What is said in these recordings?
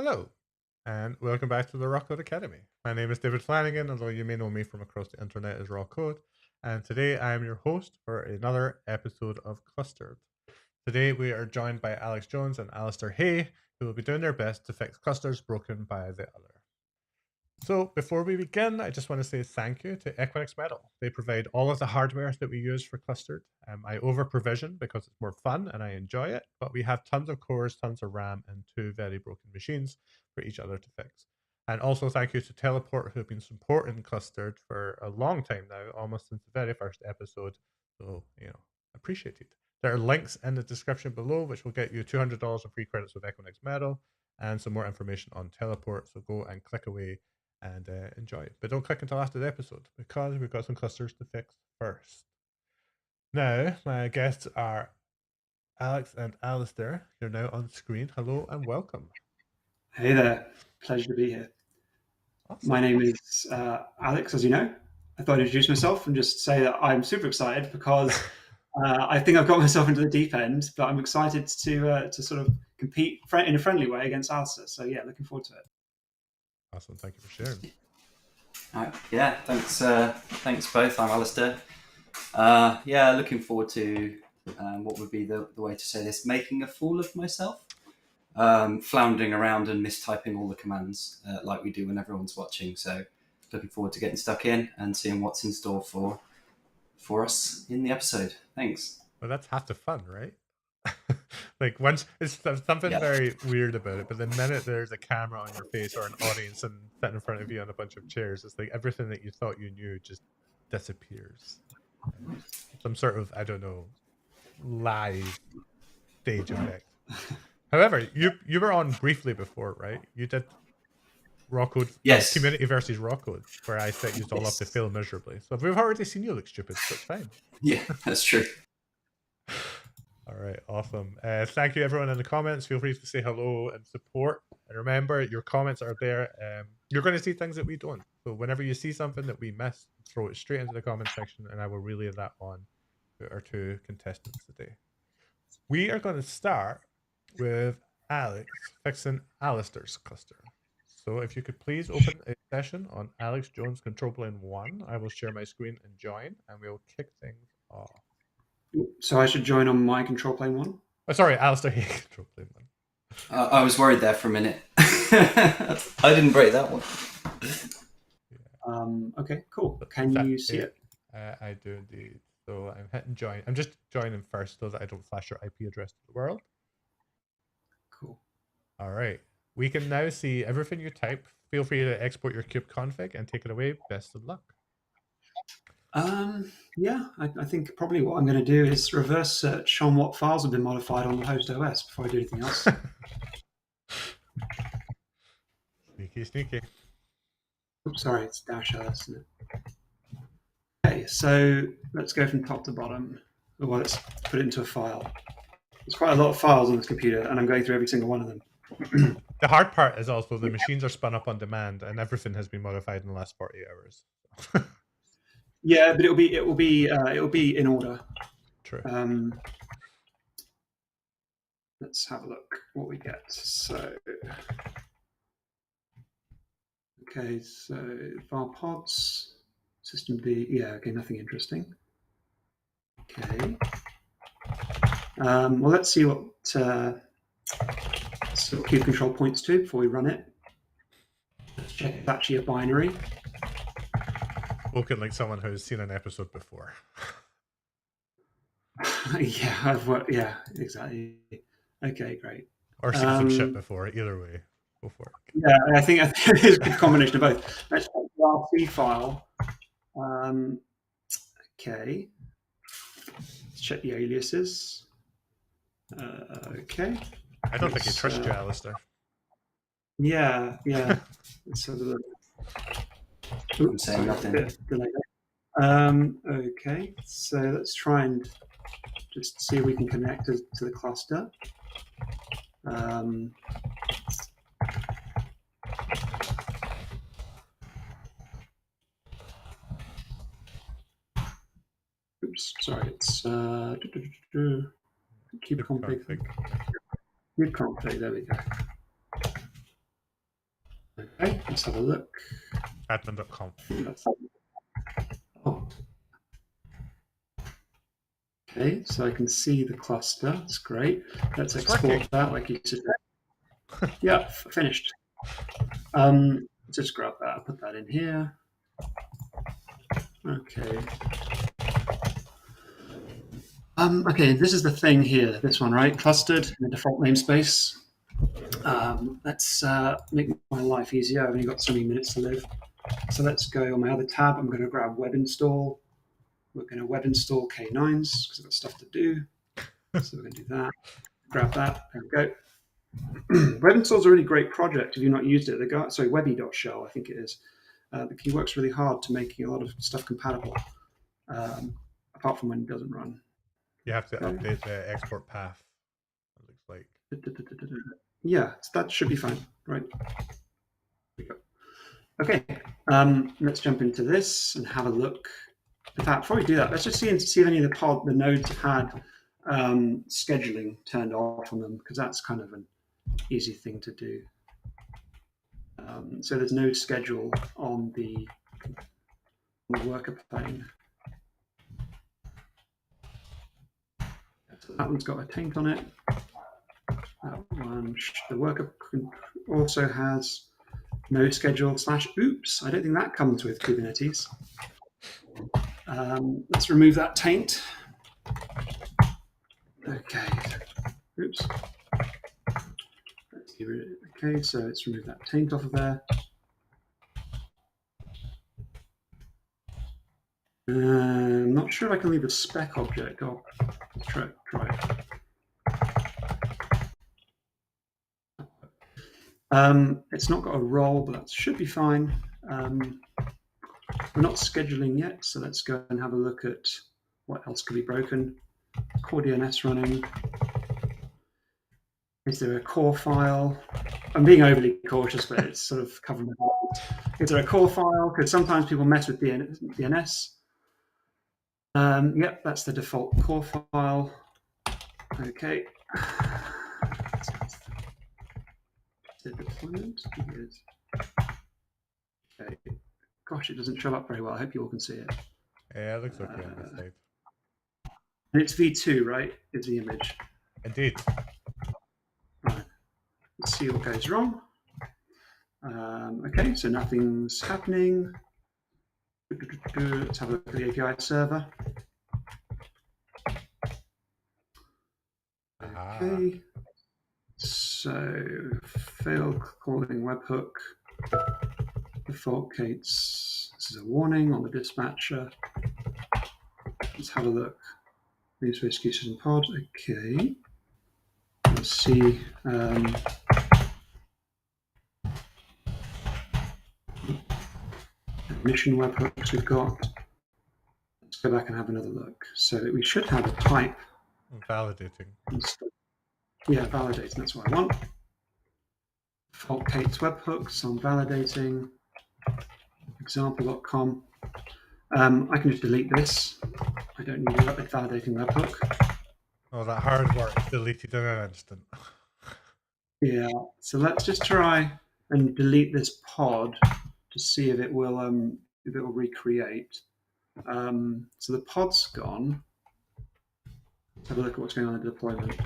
Hello, and welcome back to the Raw Code Academy. My name is David Flanagan, although you may know me from across the internet as Raw Code, and today I am your host for another episode of Klustered. Today we are joined by Alex Jones and Alistair Hay, who will be doing their best to fix clusters broken by the other. So before we begin, I just want to say thank you to Equinix Metal. They provide all of the hardware that we use for Klustered. I over provision because it's more fun and I enjoy it, but we have tons of cores, tons of RAM, and 2 very broken machines for each other to fix. And also thank you to Teleport, who have been supporting Klustered for a long time now, almost since the very first episode. So, appreciate it. There are links in the description below, which will get you $200 of free credits with Equinix Metal and some more information on Teleport. So go and click away and enjoy it. But don't click until after the episode because we've got some clusters to fix first. Now, my guests are Alex and Alistair. You're now on screen. Hello and welcome. Hey there. Pleasure to be here. Awesome. My name is Alex, as you know. I thought I'd introduce myself and just say that I'm super excited because I think I've got myself into the deep end, but I'm excited to sort of compete in a friendly way against Alistair. So yeah, looking forward to it. Awesome. Thank you for sharing. Yeah, thanks both. I'm Alistair. Looking forward to what would be the way to say this, making a fool of myself. Floundering around and mistyping all the commands like we do when everyone's watching. So looking forward to getting stuck in and seeing what's in store for us in the episode. Thanks. Well, that's half the fun, right? Like once it's something very weird about it, but the minute there's a camera on your face or an audience and sitting in front of you on a bunch of chairs, it's like everything that you thought you knew just disappears. Some sort of, I don't know, live stage effect. However, you were on briefly before, right? You did Raw Code, yes, Community versus Raw Code, where I set you all up to fail miserably. So we've already seen you look stupid, so it's fine. Yeah, that's true. All right, awesome. Thank you, everyone in the comments. Feel free to say hello and support. And remember, your comments are there. You're going to see things that we don't. So whenever you see something that we miss, throw it straight into the comment section, and I will relay that on to our 2 contestants today. We are going to start with Alex fixing Alistair's cluster. So if you could please open a session on Alex Jones Control Plane 1, I will share my screen and join, and we'll kick things off. So I should join on my control plane 1? Oh, sorry, Alistair here, Control Plane 1. I was worried there for a minute. I didn't break that one. Yeah. Okay, cool. Can you see it? I do indeed. So I'm hitting join. I'm just joining first so that I don't flash your IP address to the world. Cool. All right. We can now see everything you type. Feel free to export your kube config and take it away. Best of luck. Yeah, I think probably what I'm going to do is reverse search on what files have been modified on the host OS before I do anything else. Sneaky. Oops, sorry, it's -ls, isn't it? Okay, so let's go from top to bottom. Well, let's put it into a file. There's quite a lot of files on this computer, and I'm going through every single one of them. The hard part is also the machines are spun up on demand, and everything has been modified in the last 48 hours. Yeah, but it'll be in order. True. Let's have a look what we get. So, okay, so var pods, system D. Yeah, okay, nothing interesting. Okay. Well, let's see what kube control points to before we run it. Let's check it's actually a binary. Spoken like someone who's seen an episode before. Yeah, exactly. Okay, great. Or seen some shit before. Either way, go for it. Yeah, I think it's a good combination of both. Let's check the RC file. Okay. Let's check the aliases. Okay. I don't think he trusts you, Alistair. Yeah. Let's have a look. I'm saying nothing. Okay, so let's try and just see if we can connect to the cluster. Oops, sorry, it's kube config. Kube config, there we go. Let's have a look. Admin.com. Oh. Okay, so I can see the cluster. That's great. Let's export that like you said. Yeah, finished. Just grab that, put that in here. Okay. Okay, this is the thing here. This one, right? Clustered in the default namespace. Let's make my life easier. I've only got so many minutes to live. So let's go on my other tab. I'm going to grab web install. We're going to web install K9s because I've got stuff to do. So we're going to do that. Grab that. There we go. Web install is a really great project if you've not used it. The guy, sorry, webby.shell, I think it is. He works really hard to making a lot of stuff compatible, apart from when it doesn't run. You have to update the export path, it looks like. Yeah, so that should be fine, right? There we go. Okay, let's jump into this and have a look. In fact, before we do that, let's just see if any of the nodes have had scheduling turned off on them, because that's kind of an easy thing to do. So there's no schedule on the worker pane. So that one's got a taint on it. That one, the worker also has no schedule / oops. I don't think that comes with Kubernetes. Let's remove that taint. Okay. Oops. Okay, so let's remove that taint off of there. I'm not sure if I can leave a spec object. Oh, let's try it. It's not got a role, but that should be fine. We're not scheduling yet, so let's go and have a look at what else could be broken. Core DNS running. Is there a core file? I'm being overly cautious, but it's sort of covering the whole. Is there a core file? Because sometimes people mess with DNS. Yep, that's the default core file. Okay. The deployment is. Okay. Gosh, it doesn't show up very well. I hope you all can see it. Yeah, it looks okay on this side. And it's v2, right? Is the image. Indeed. Right. Let's see what goes wrong. Okay, so nothing's happening. Let's have a look at the API server. Okay. So failed calling webhook. Defaultcates. This is a warning on the dispatcher. Let's have a look. These for excuses and pod. Okay. Let's see. Admission webhooks we've got. Let's go back and have another look. So we should have a pipe. Validating. Yeah, validating. That's what I want. Defaultcates webhooks. I'm validating. Example.com. I can just delete this. I don't need a validating webhook. Oh, that hard work deleted in an instant. Yeah. So let's just try and delete this pod to see if it will recreate. So the pod's gone. Let's have a look at what's going on in the deployment.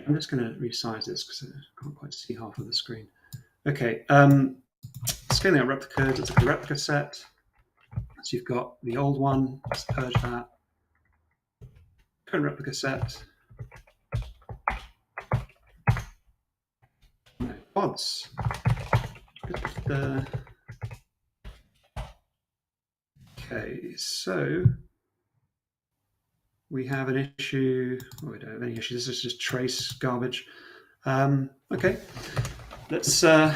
I'm just going to resize this because I can't quite see half of the screen. Okay, scaling out replicas. Let's look at the replica set. So you've got the old one. Let's purge that. Current replica set. No, pods. Okay, so we have an issue. Oh, we don't have any issue. This is just trace garbage. Okay, let's go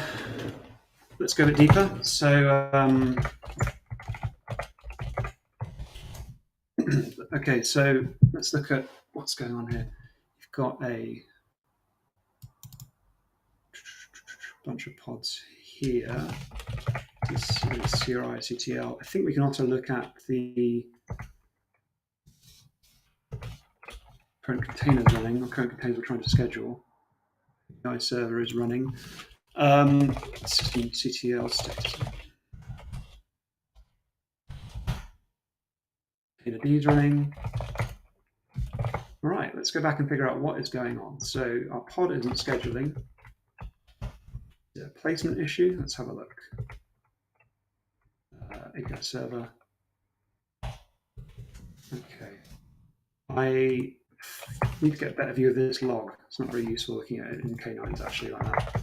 a bit deeper. So okay, so let's look at what's going on here. You've got a bunch of pods here. This is CRI, CTL. I think we can also look at the current containers running, or current containers we're trying to schedule. API server is running. System CTL status. Container D is running. All right, let's go back and figure out what is going on. So our pod isn't scheduling. Is it a placement issue? Let's have a look. API server. Okay. I need to get a better view of this log. It's not very useful looking at it in K9s actually like that.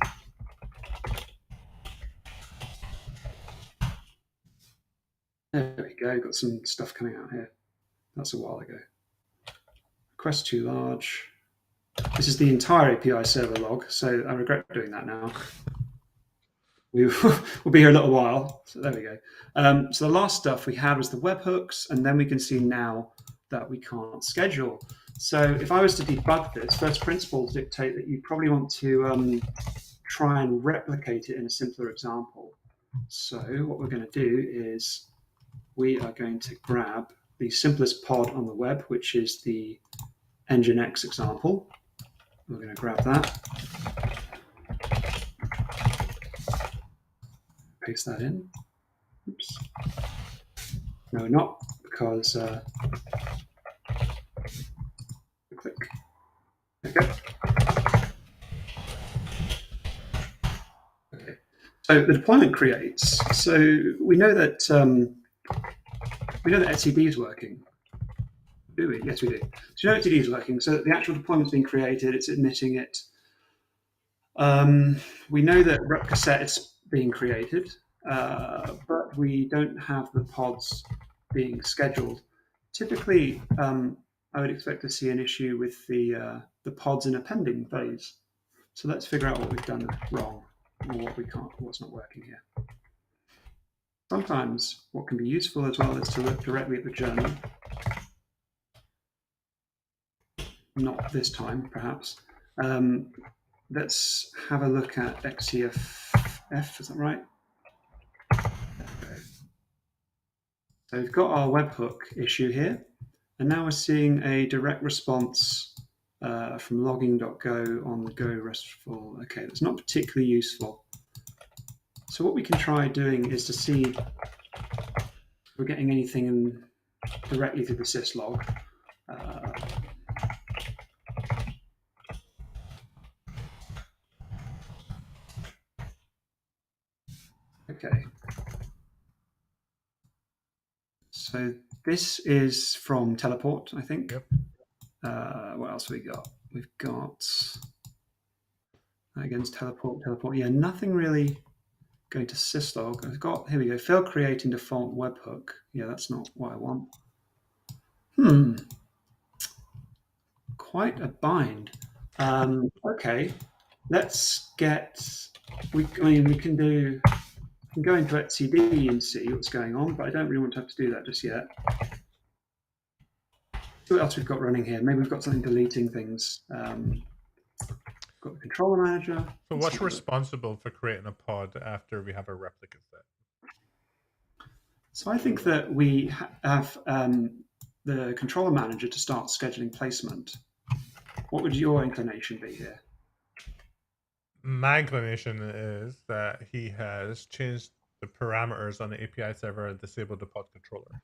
There we go, got some stuff coming out here. That's a while ago. Request too large. This is the entire API server log, so I regret doing that now. We'll be here a little while, so there we go. So the last stuff we had was the webhooks, and then we can see now that we can't schedule. So if I was to debug this, first principles dictate that you probably want to try and replicate it in a simpler example. So what we're going to do is we are going to grab the simplest pod on the web, which is the Nginx example. We're going to grab that, paste that in. Oops. No, not because click. There we go. Okay. So the deployment creates. So we know that etcd is working. Do we? Yes, we do. So you know etcd is working. So the actual deployment's been created. It's admitting it. We know that replica set is being created, but we don't have the pods being scheduled. Typically, I would expect to see an issue with the pods in a pending phase. So let's figure out what we've done wrong, or what we can't, what's not working here. Sometimes what can be useful as well is to look directly at the journal. Not this time, perhaps. Let's have a look at XCFF, is that right? Okay. So we've got our webhook issue here, and now we're seeing a direct response from logging.go on the Go RESTful. Okay, that's not particularly useful. So what we can try doing is to see if we're getting anything directly through the syslog. Okay. So this is from Teleport, I think. Yep. What else have we got? We've got against Teleport. Yeah, nothing really going to syslog. I've got, here we go, fail creating default webhook. Yeah, that's not what I want. Quite a bind. Okay, let's get, we can go into etcd and see what's going on, but I don't really want to have to do that just yet. See what else we've got running here. Maybe we've got something deleting things. Got the controller manager. So what's responsible for creating a pod after we have a replica set? So I think that we have the controller manager to start scheduling placement. What would your inclination be here? My inclination is that he has changed the parameters on the API server and disabled the pod controller.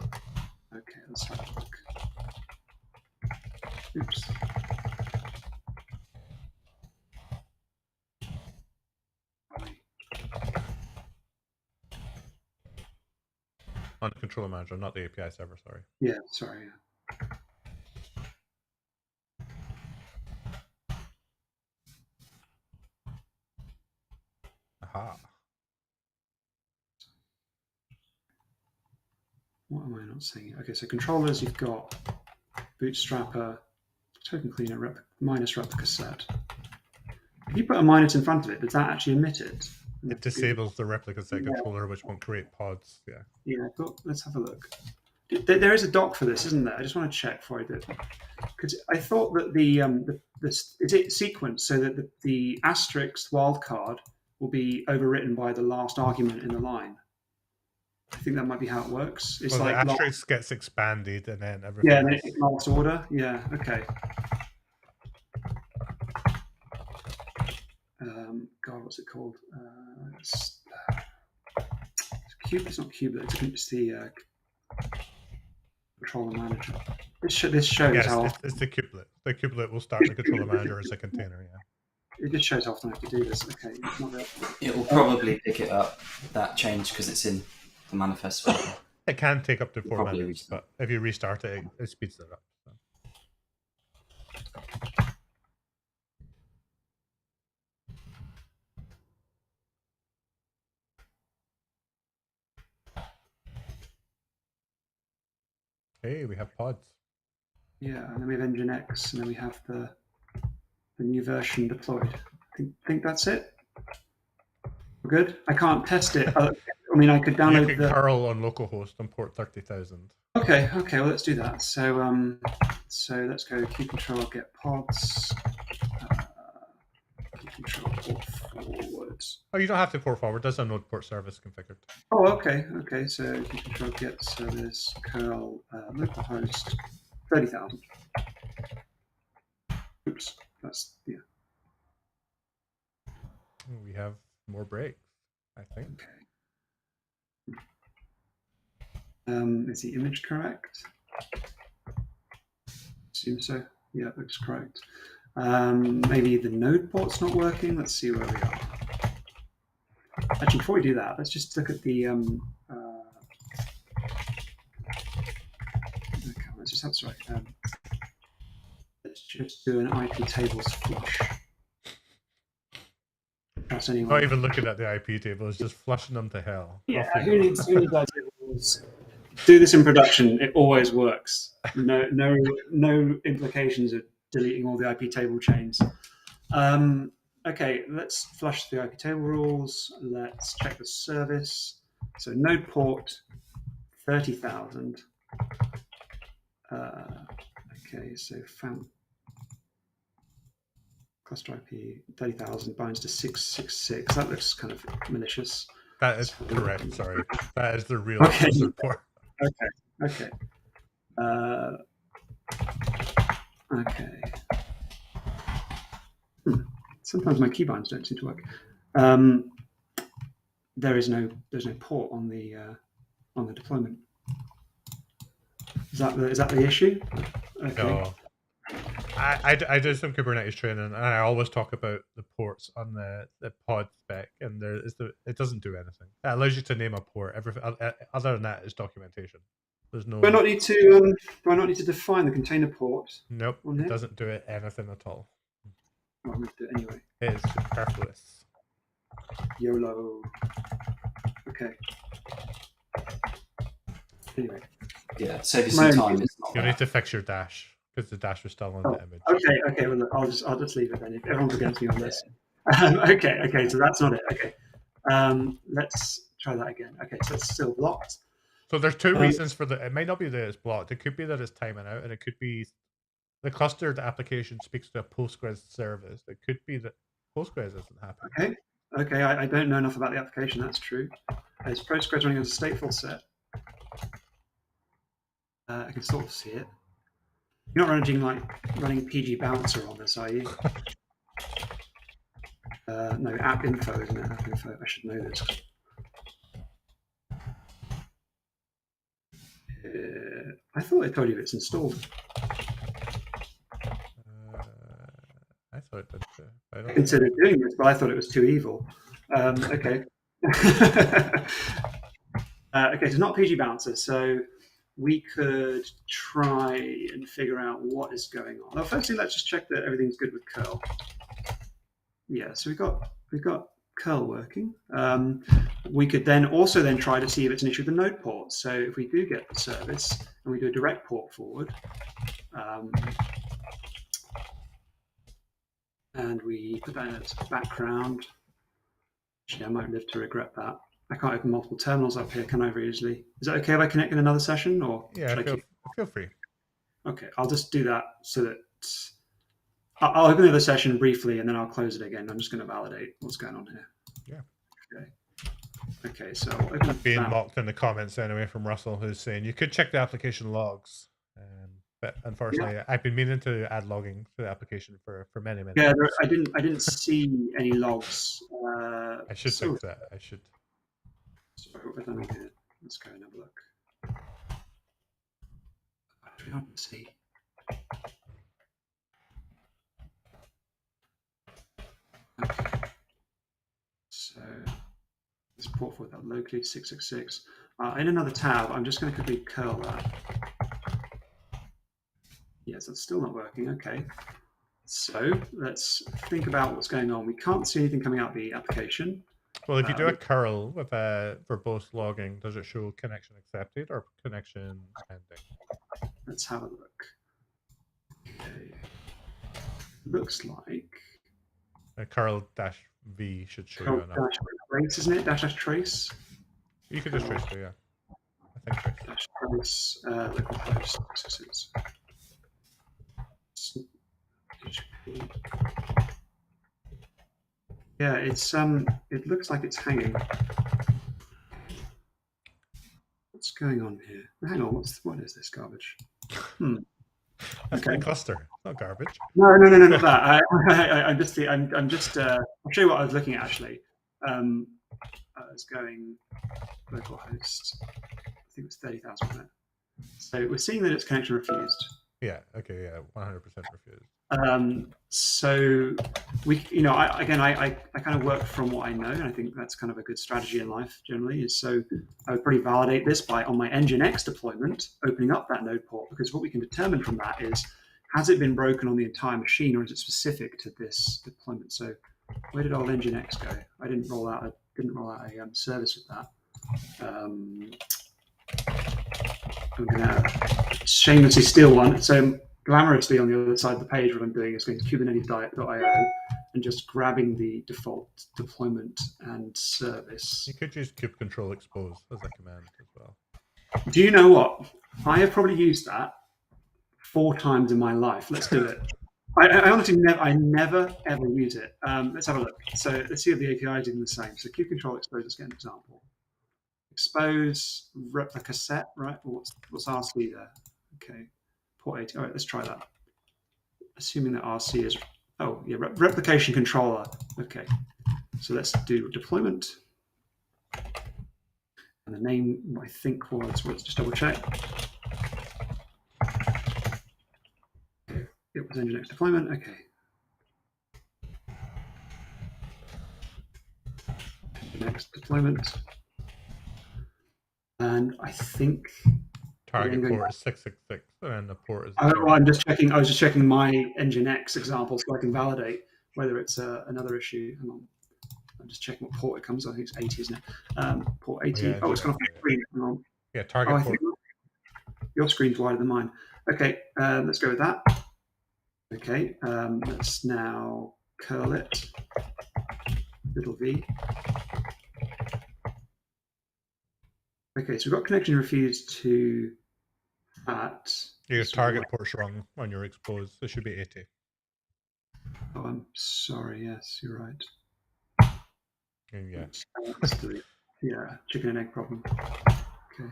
Okay, let's have a look. Oops. On the controller manager, not the API server, sorry. Yeah, sorry. Yeah. Aha. What am I not seeing? Okay, so controllers, you've got bootstrapper, token cleaner, minus replica set. If you put a minus in front of it, does that actually emit it? It disables the replica set controller, which won't create pods. Yeah. Yeah, but let's have a look. There is a doc for this, isn't there? I just want to check before I do it. Because I thought that is it sequenced so that the asterisk wildcard will be overwritten by the last argument in the line. I think that might be how it works. It's Well, like the asterisk gets expanded and then everything and then else. it's last order. Yeah. Okay. God, what's it called? It's Cube. It's not Kubelet. It's the controller manager. This shows Yes, how it's the kubelet. The kubelet will start the controller manager as a container. Yeah. it just shows how often I have to do this. Okay, it's not that. It will probably pick it up, that change, because it's in the manifest folder. It can take up to 4 Probably minutes, restart. but if you restart it, it speeds it up. So. Okay, we have pods. Yeah, and then we have Nginx, and then we have the new version deployed. Think that's it. We're good. I can't test it. I mean, I could download you can curl on localhost on port 30,000. Okay. Well, let's do that. So let's go keycontrol get pods. Keycontrol port forward. Oh, you don't have to port forward. There's a node port service configured. Oh, okay. So keycontrol get service curl localhost 30,000. Oops, that's yeah. We have more breaks, I think. Okay. Is the image correct? Assume so. Yeah, it looks correct. Maybe the node port's not working. Let's see where we are. Actually, before we do that, let's just look at the. Okay, let's just that's right. Let's just do an IP tables flush. That's anyone. Not even looking at the IP table; it's just flushing them to hell. Yeah, who needs IP tables? Do this in production. It always works. No implications of deleting all the IP table chains. Okay, let's flush the IP table rules. Let's check the service. So node port 30,000. Okay, so cluster IP 30,000 binds to 666. That looks kind of malicious. That is correct. Sorry, that is the real Okay. port. Okay. Okay. Sometimes my keybinds don't seem to work. There's no port on the deployment. Is that the issue? Okay. No. I did some Kubernetes training, and I always talk about the ports on the pod spec, and it doesn't do anything. It allows you to name a port. Other than that, is documentation. There's no. Do I not need to define the container port? Nope, it doesn't do anything at all. Oh, I'm going to do it anyway. It is superfluous. YOLO. Okay. Anyway. Yeah, save you some time. You need to fix your dash because the dash was still on the image. Okay. Well, I'll just leave it then. If everyone's against me on this. Okay. So that's not it. Okay. Let's try that again. Okay. So it's still blocked. So there's two reasons for it might not be that it's blocked. It could be that it's timing out, and it could be the clustered application speaks to a Postgres service. It could be that Postgres isn't happy. Okay. I don't know enough about the application. That's true. Is Postgres running as a stateful set? I can sort of see it. You're not running PG bouncer on this, are you? No, app info, isn't it? App info. I should know this. I thought I told you it's installed. I thought that. I considered doing this, but I thought it was too evil. Okay. Okay, so not PG bouncer. So we could try and figure out what is going on. Well, firstly, let's just check that everything's good with curl. Yeah, so we've got curl working. We could then try to see if it's an issue with the node port. So if we do get the service and we do a direct port forward, and we put that in its background. Actually, I might live to regret that. I can't open multiple terminals up here, can I, very easily? Is it okay if I connect in another session? Or yeah, feel free. Okay, I'll just do that so that I'll open the other session briefly and then I'll close it again. I'm just going to validate what's going on here. Yeah. Okay. Okay, so I'll open up Being that. mocked in the comments anyway from Russell, who's saying you could check the application logs. But unfortunately, I've been meaning to add logging to the application for many Yeah, years. I didn't see any logs. I should fix that. I should. Sorry, what have I done here? Let's go and have a look. I don't see. Okay. So let's port forward that locally to 666. In another tab, I'm just going to quickly curl that. Yes, that's still not working. Okay. So let's think about what's going on. We can't see anything coming out of the application. Well, if you do a curl with verbose logging, does it show connection accepted or connection pending? Let's have a look. Okay. Looks like A curl dash V should show you enough. dash trace, isn't it? Dash trace. You could just trace it, yeah. I think trace. Dash trace localhost 666. Yeah, it's it looks like it's hanging. What's going on here? Hang on, what is this garbage? That's my cluster, not garbage. No, not that. I'm just. I'll show you what I was looking at actually. I was going localhost. I think it was 30,000 on it. So we're seeing that it's connection refused. Yeah. Okay. Yeah. 100% refused. So we, I kind of work from what I know, and I think that's kind of a good strategy in life generally. Is so I would probably validate this by on my Nginx deployment, opening up that node port, because what we can determine from that is has it been broken on the entire machine, or is it specific to this deployment? So where did old Nginx go? I didn't roll out a service with that. I'm going to shamelessly steal one. So glamorously on the other side of the page, what I'm doing is going to kubernetes.io and just grabbing the default deployment and service. You could use kube control expose as a command as well. Do you know what? I have probably used that 4 times in my life. Let's do it. I honestly never ever use it. Let's have a look. So let's see if the API is doing the same. So kube control expose, let's get an example. Expose replica set, right? What's RC there? Okay, port 80. All right, let's try that. Assuming that RC is, replication controller. Okay, so let's do deployment. And the name, I think was, let's just double check. Okay, it was Nginx deployment. Okay. Next deployment. And I think target port is 666, and the port is. I'm just checking. I was just checking my Nginx example so I can validate whether it's another issue. Hang on, I'm just checking what port it comes. I think it's 80, isn't it? Port 80. Yeah, it's gone off my screen. Hang on. Yeah, target port. Your screen's wider than mine. Okay, let's go with that. Okay, let's now curl it. Little v. Okay, so we've got connection refused to that. Your target port's wrong on your expose. It should be 80. Oh, I'm sorry. Yes, you're right. Yeah. Yeah, chicken and egg problem. Okay.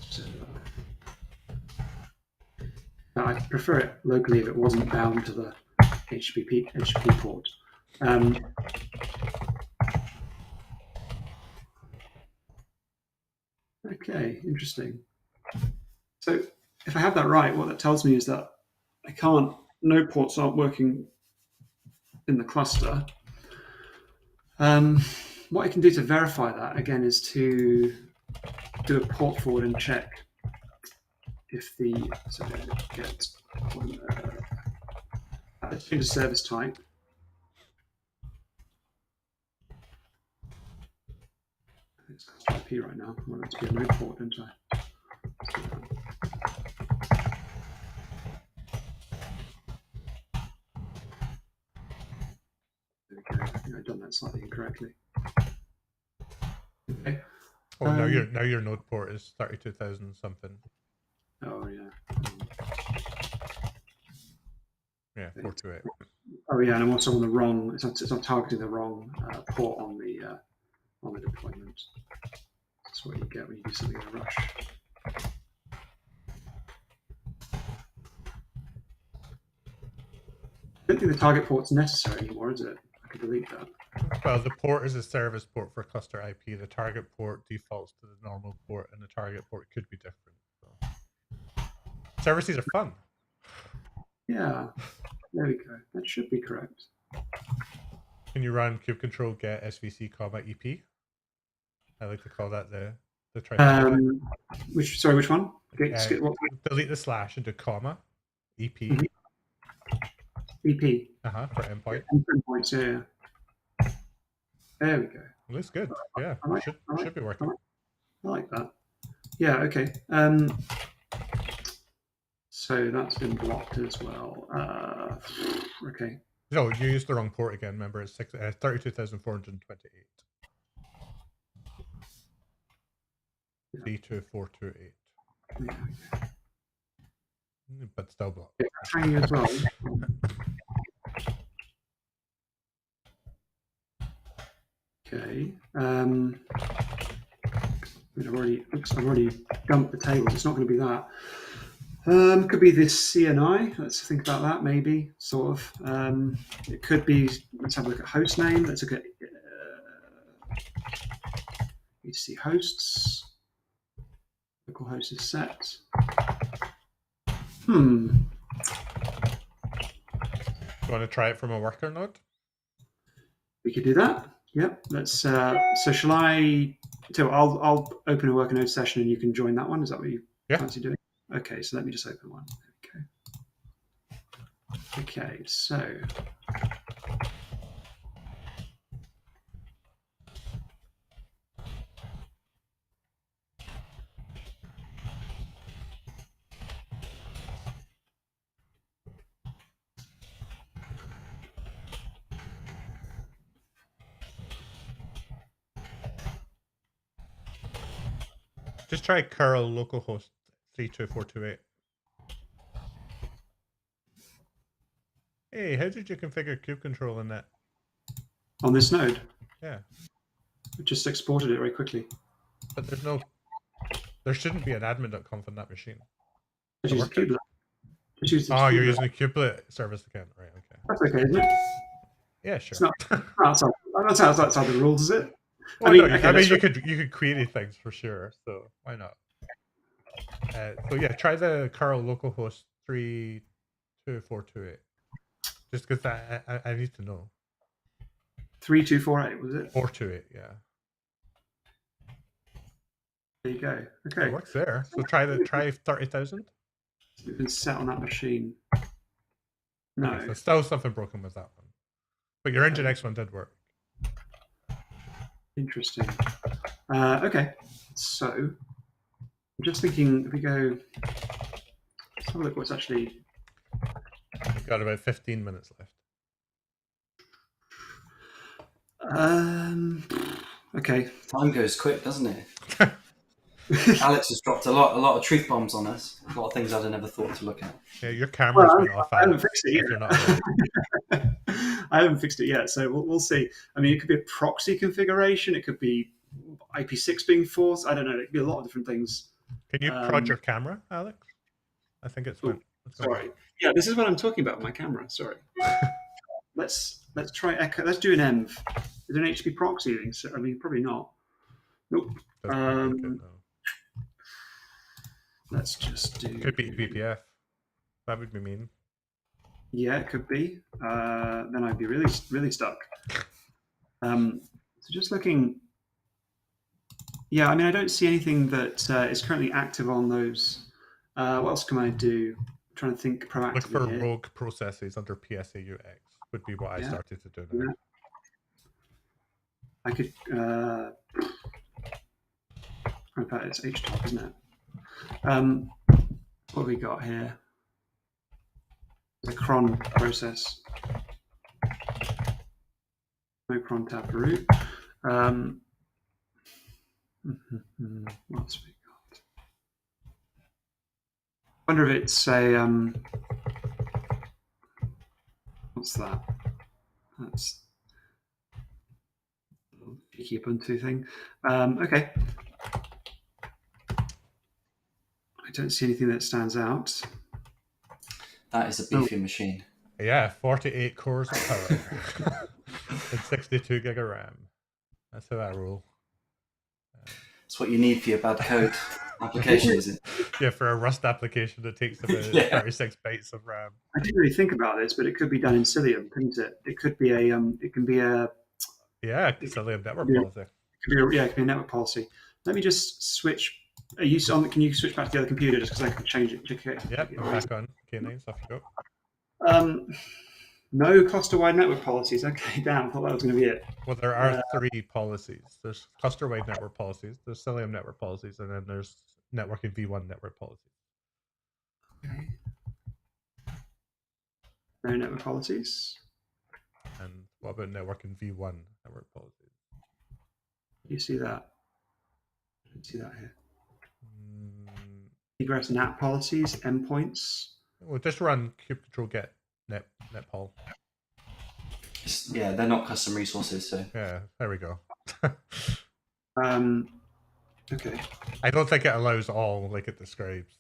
So, I prefer it locally if it wasn't bound to the HTTP port. Okay, interesting. So if I have that right, what that tells me is that no ports aren't working in the cluster. What I can do to verify that, again, is to do a port forward and check if let's change the service type. It's IP right now. I want it to be a node port, don't I? There we go. I think I've done that slightly incorrectly. Okay. Oh, now your node port is 32,000 something. Oh yeah. Yeah, 428. Oh yeah, and I'm also on the wrong. It's not targeting the wrong port on the deployment. That's what you get when you do something in a rush. I don't think the target port's necessary anymore, is it? I could delete that. Well, the port is a service port for cluster IP. The target port defaults to the normal port, and the target port could be different. So. Services are fun. Yeah, there we go. That should be correct. Can you run kube control get svc comma ep? I like to call that the trifecta. Which one? Delete the slash into comma ep. Mm-hmm. EP. For endpoint. Endpoints, yeah. There we go. Looks good. Yeah, should be working. I like that. Yeah. Okay. So that's been blocked as well. Okay. No, you used the wrong port again. Remember, it's 32,428. 32428. Yeah. But still blocked. Yeah, tiny as well. Okay. I've already dumped the tables. It's not going to be that. Could be this CNI. Let's think about that. Maybe sort of. It could be. Let's have a look at host name. Let's look at etc hosts. Local host is set. You want to try it from a worker node? We could do that. Yep. Let's. So shall I? So I'll open a worker node session and you can join that one. Is that what you fancy doing? Okay. So let me just open one. Okay. So. Just try curl localhost 32428. Hey, how did you configure kube control in that? On this node? Yeah. We just exported it very quickly. But there shouldn't be an admin.conf on that machine. Just use the kubelet. You're using the kubelet service account, right? Okay. That's okay, isn't it? Yeah, sure. It's not, that's outside the rules, is it? Well, you could query things for sure, so why not? So yeah, try the curl localhost 32428. Just because I need to know. 3248 was it? 428, yeah. There you go. Okay. It works there. So try 30,000. It's been set on that machine. No. Okay, so still something broken with that one. But your Nginx one did work. Interesting. Okay. So I'm just thinking if we go, let's have a look what's actually. We've got about 15 minutes left. Okay. Time goes quick, doesn't it? Alex has dropped a lot of truth bombs on us. A lot of things I'd have never thought to look at. Yeah, your camera's been off. I haven't fixed it yet. I haven't fixed it yet, so we'll see. I mean, it could be a proxy configuration. It could be IP6 being forced. I don't know. It could be a lot of different things. Can you prod your camera, Alex? I think it's sorry. Yeah, this is what I'm talking about with my camera. Sorry. Let's try echo. Let's do an env. Is it an HTTP proxy thing? So, I mean, probably not. Nope. Let's just do. Could be BPF. That would be mean. Yeah, it could be. Then I'd be really stuck. So just looking. Yeah, I mean, I don't see anything that is currently active on those. What else can I do? I'm trying to think proactively. Look for here. rogue processes under PSAUX would be what I started to do now. Yeah. I could. In fact, it's HTOP, isn't it? What have we got here? The cron process. No cron tab for root. What's we got? I wonder if it's a what's that? That's a cheeky Ubuntu thing. Okay. I don't see anything that stands out. That is a beefy machine. Yeah, 48 cores of power and 62 gig of RAM. That's how I roll. It's what you need for your bad code application, is it? Yeah, for a Rust application that takes about Yeah. 36 bytes of RAM. I didn't really think about this, but it could be done in Cilium, couldn't it? It could be a Yeah, Cilium network Yeah. policy. it could be a network policy. Let me just switch. Are you on? Can you switch back to the other computer just because I can change it? Yep, I'm back on K9, so off you go. No cluster-wide network policies. Okay, damn, I thought that was going to be it. Well, there are 3 policies. There's cluster-wide network policies, there's Cilium network policies, and then there's networking v1 network policies. Okay. No network policies. And what about networking v1 network policies? You see that? I don't see that here. Mm, Egress NAT policies, endpoints. we'll just run kube control get netpol. Yeah, they're not custom resources, so Yeah, there we go. Okay. I don't think it allows all like it describes.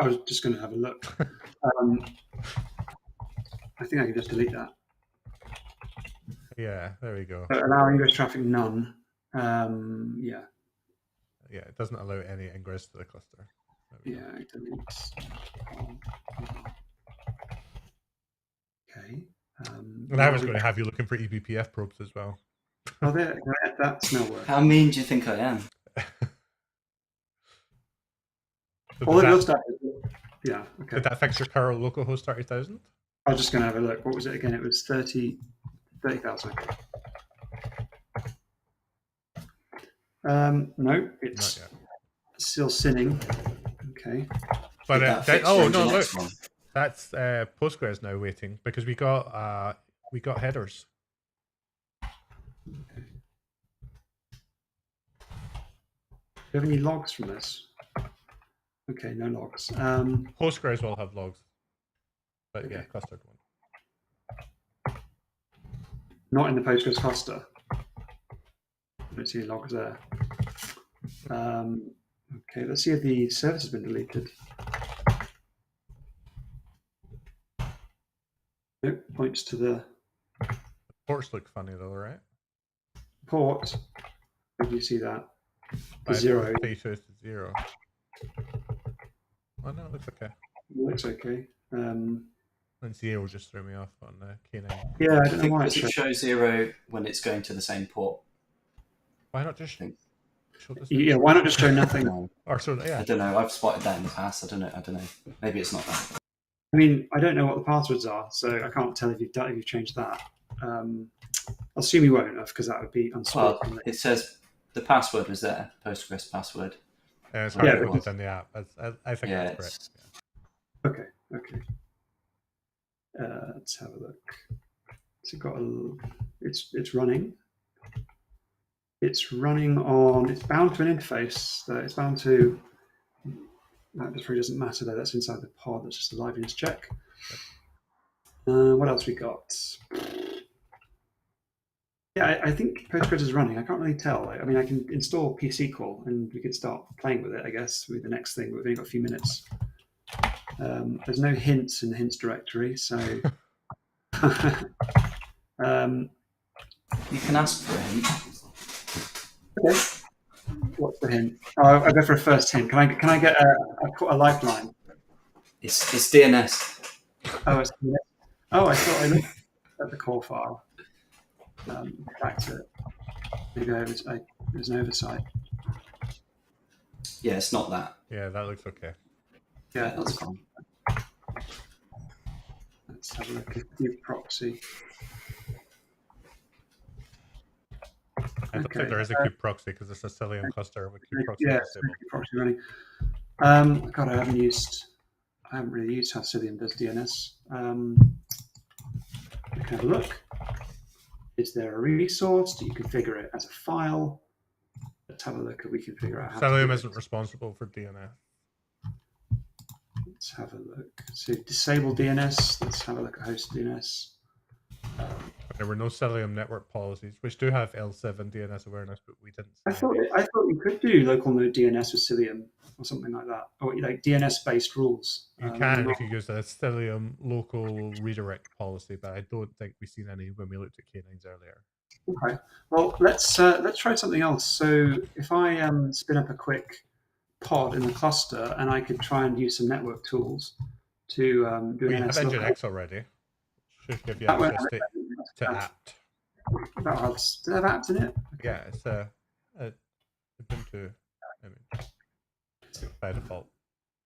I was just going to have a look. I think I can just delete that. Yeah, there we go. So allow ingress traffic none. Yeah. Yeah, it doesn't allow any ingress to the cluster. Yeah, it deletes. Okay. And I was going to have you looking for eBPF probes as well. Oh, that's no work. how mean do you think I am? So All it did, does that, that. Yeah. Okay. did that fix your curl localhost 30,000? I was just going to have a look. What was it again? It was 30,000. No, it's Not yet. still sinning. Okay. But Did that fix oh your no, look, Nginx one? that's Postgres now waiting because we got headers. Do you have any logs from this? Okay, no logs. Postgres will have logs, but yeah, Okay. clustered one. Not in the Postgres cluster. I don't see any logs there. Okay, let's see if the service has been deleted. Nope, points to the Ports look funny though, right? port. Where do you see that? The 0. 32 to 0. Oh no, it looks okay. Looks okay. And 0 just threw me off on K9. Yeah, I I don't know think why does it's it show 0 when it's going to the same port? Why not just Think- show this? Yeah, why not just show nothing? No, Or so I yeah. don't know. I've spotted that in the past. I don't know. Maybe it's not that. I mean, I don't know what the passwords are, so I can't tell if you've changed that. I'll assume you won't have, because that would be Well, unspoken. it says the password was there, Postgres password. It's Yeah, hard to it put was. it in the app. I think Yeah, that's it's- correct. Okay. Let's have a look. So it's running. It's running on. It's bound to an interface. It's bound to. That probably doesn't matter though. That's inside the pod. That's just a liveness check. What else we got? Yeah, I think Postgres is running. I can't really tell. I mean, I can install PSQL and we could start playing with it, I guess, with the next thing. But we've only got a few minutes. There's no hints in the hints directory, so You can ask for a hint. okay. What's the hint? Oh, I'll go for a first hint. Can I get a lifeline? It's DNS. Oh, I thought I looked at the core file. Back to it. Maybe there's an oversight. Yeah, it's not that. Yeah, that looks okay. Yeah, That's fine. let's have a look at the proxy. I don't Okay, think there is a kube proxy because it's a Cilium cluster with kube proxy Yeah, disabled. proxy running. God, I haven't really used how Cilium does DNS. We can have a look. Is there a resource? Do you configure it as a file? Let's have a look. We can figure out how. Cilium to isn't responsible for DNS. Let's have a look. So disable DNS. Let's have a look at host DNS. Okay, There were no Cilium network policies, which do have L7 DNS awareness, but we didn't see I thought any. you could do local node DNS with Cilium or something like that, or like DNS based rules. You can if you use a Cilium local redirect policy, but I don't think we've seen any when we looked at K9s earlier. Okay. Well, let's try something else. So if I spin up a quick pod in the cluster, and I could try and use some network tools to do We an have NS lookup. Nginx already. Should give you That access to apt. Does it have apt in it? Okay. Yeah, it's a Ubuntu image by default.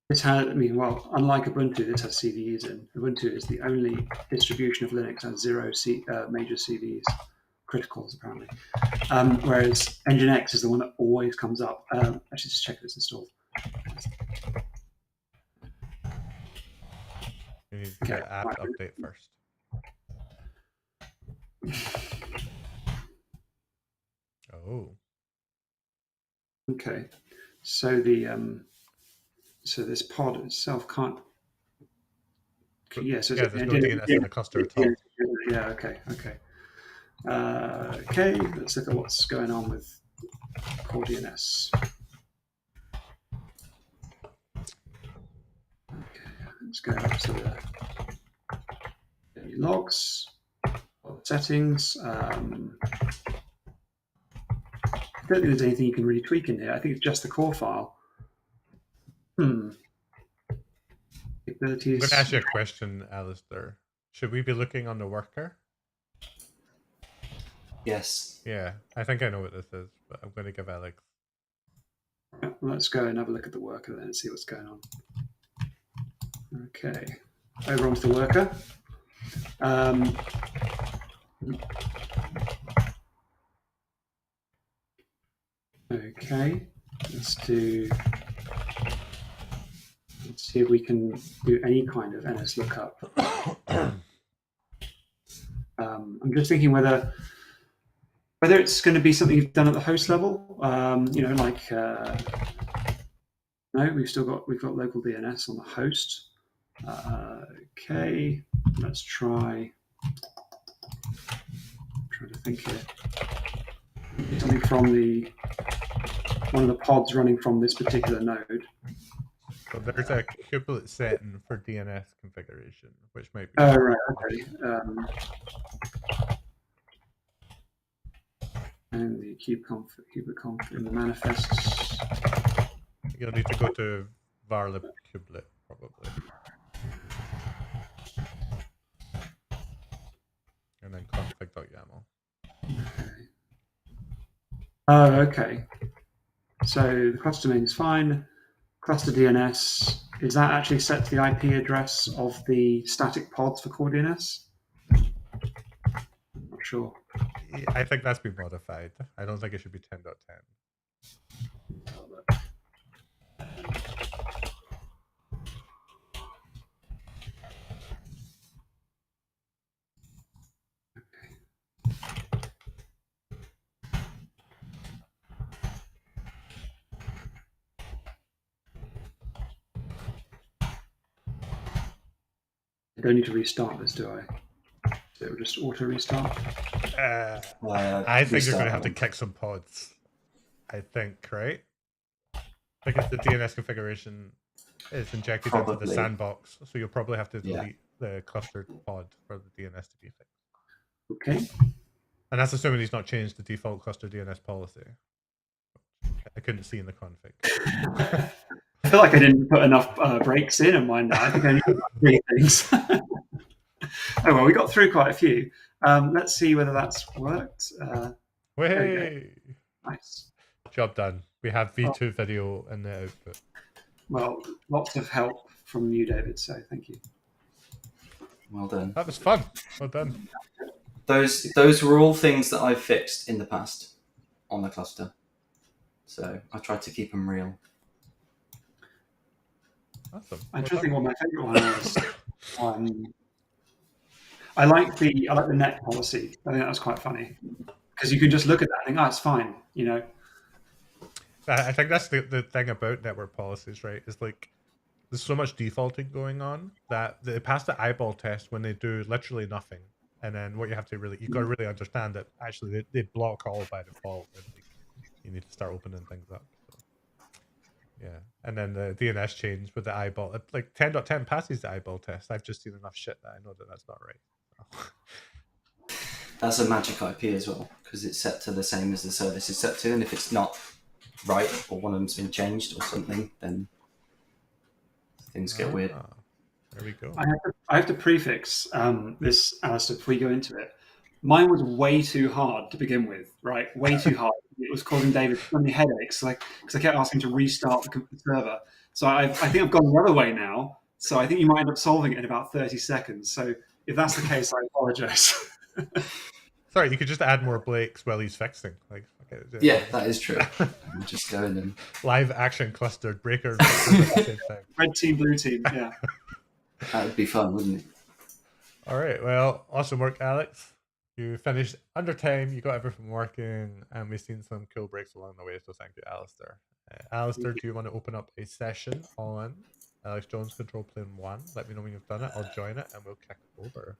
This has, I mean, well, unlike Ubuntu, this has CVEs in. Ubuntu is the only distribution of Linux that has zero major CVEs, criticals apparently. Whereas Nginx is the one that always comes up. Actually, just check if it's installed. You need to get apt update first. Oh. Okay, so the so this pod itself can't. Yeah, so there's no DNS in the cluster at all. Yeah. Okay. Okay. Let's look at what's going on with core DNS. Okay, let's go up to the logs, settings. I don't think there's anything you can really tweak in here. I think it's just the core file. Capabilities. I'm going to ask you a question, Alistair. Should we be looking on the worker? Yes. Yeah, I think I know what this is, but I'm going to give Alex. Let's go and have a look at the worker then and see what's going on. Okay, over onto the worker. Okay, let's see if we can do any kind of NS lookup. I'm just thinking whether it's going to be something you've done at the host level. Like no, we've got local DNS on the host. Okay, let's try. I'm trying to think here. Something from one of the pods running from this particular node. So there's a kubelet setting for DNS configuration, which might be. Oh, right. Okay. And the kubeconf in the manifests. You'll need to go to varlib kubelet probably, and then config.yaml. Oh, okay. So the cluster domain is fine. Cluster DNS, is that actually set to the IP address of the static pods for core DNS? I'm not sure. I think that's been modified. I don't think it should be 10.10. I don't need to restart this, do I? So it will just auto restart. I think you're going to have to kick some pods. I think, right? Because the DNS configuration is injected into the sandbox, so you'll probably have to delete the clustered pod for the DNS to be fixed. Okay. And that's assuming he's not changed the default cluster DNS policy. I couldn't see in the config. I feel like I didn't put enough breaks in mine now. I think I only put 3 things. Oh, well, we got through quite a few. Let's see whether that's worked. Way! Nice. Job done. We have V2 video in the output. Well, lots of help from you, David, so thank you. Well done. That was fun. Well done. Those were all things that I've fixed in the past on the cluster. So I tried to keep them real. Awesome. I'm trying to think what my favorite one was. I like the net policy. I think that was quite funny because you can just look at that and think, it's fine, you know. I think that's the thing about network policies, right? Is like there's so much defaulting going on that they pass the eyeball test when they do literally nothing, And then what you have to you've got to really understand that actually they block all by default, and you need to start opening things up. So, yeah, and then the DNS change with the eyeball, like 10.10 passes the eyeball test. I've just seen enough shit that I know that that's not right. So. That's a magic IP as well, because it's set to the same as the service is set to, and if it's not right or one of them's been changed or something, then things get weird. There we go. I have to prefix this, Alistair, before we go into it. Mine was way too hard to begin with, right? Way too hard. It was causing David so many headaches, because I kept asking to restart the server. So I think I've gone the other way now. So I think you might end up solving it in about 30 seconds. So if that's the case, I apologize. Sorry, you could just add more Blakes while he's fixing. Like, okay, yeah, that is true. Just go in and live action clustered breakers at the same time. Red team, blue team, yeah. That would be fun, wouldn't it? All right, well, awesome work, Alex. You finished under time, you got everything working, and we've seen some cool breaks along the way, so thank you, Alistair. Alistair, do you want to open up a session on Alex Jones Control Plane 1? Let me know when you've done it, I'll join it, and we'll kick it over.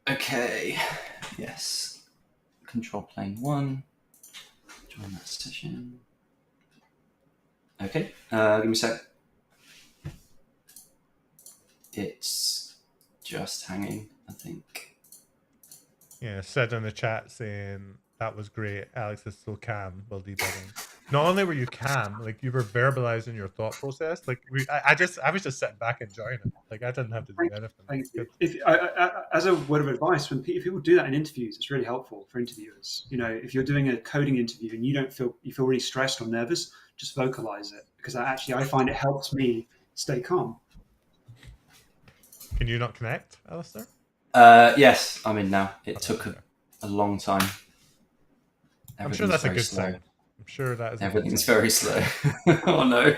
Okay, yes. Control Plane 1. Join that session. Okay, give me a sec. It's just hanging, I think. Yeah, said in the chat saying that was great. Alex is so calm while debugging. Not only were you calm, like you were verbalizing your thought process. Like I was just sitting back enjoying it. Like I didn't have to do anything. Thank you. As a word of advice, if people do that in interviews, it's really helpful for interviewers. You know, if you're doing a coding interview and you feel really stressed or nervous, just vocalize it, because I find it helps me stay calm. Can you not connect, Alistair? Yes, I'm in now. It took a long time. I'm sure that's a good sign. I'm sure that is. Everything's very slow. Oh no.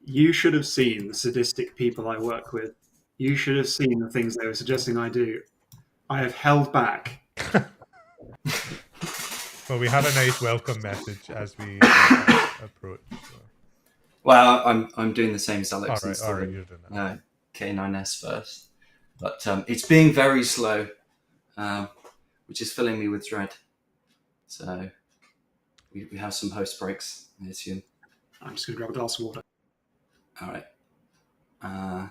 You should have seen the sadistic people I work with. You should have seen the things they were suggesting I do. I have held back. Well, we have a nice welcome message as we approach. So. Well, I'm doing the same as Alex. All right, you're doing that. K9S first, but it's being very slow, which is filling me with dread. So we have some host breaks, I assume. I'm just going to grab a glass of water. All right.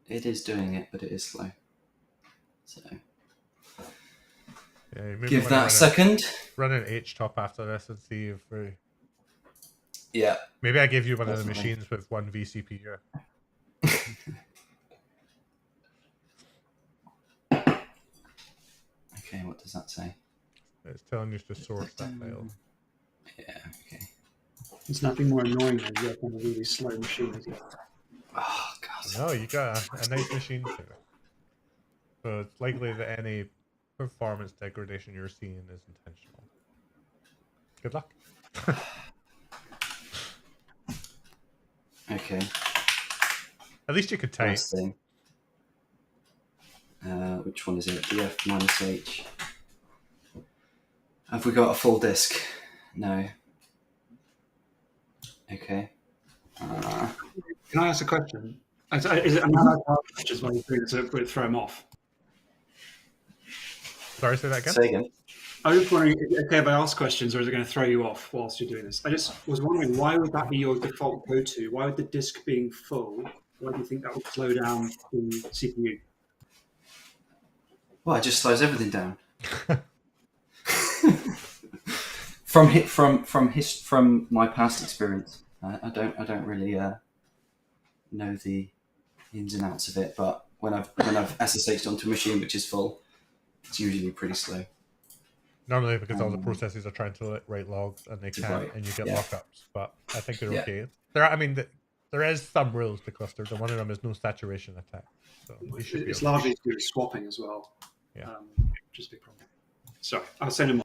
It is doing it, but it is slow. So yeah, give that a second. Run an HTOP after this and see if we. Yeah. Maybe I give you one of the machines with one vCPU. Okay, what does that say? It's telling you to source that file. Yeah, okay. There's nothing more annoying than working on a really slow machine, is it? Oh, God. No, you got a nice machine too. So it's likely that any performance degradation you're seeing is intentional. Good luck. Okay. At least you could type. First thing. Which one is it? df-h. Have we got a full disk? No. Okay. Can I ask a question? Is it allowed to ask questions while you're doing this, so it would throw them off? Sorry, say that again? Say again. I was just wondering, is it okay if I ask questions, or is it going to throw you off whilst you're doing this? I just was wondering, why would that be your default go-to? Why would the disk being full, why do you think that would slow down the CPU? Well, it just slows everything down. From my past experience, I don't really know the ins and outs of it, but when I've SSH'd onto a machine which is full, it's usually pretty slow. Normally because all the processes are trying to write logs and they can't, and you get lockups. But I think they're okay. There is some rules to clusters, and one of them is no saturation attack. So it's largely to do with swapping as well. Yeah, which is a big problem. Sorry, I'll send him.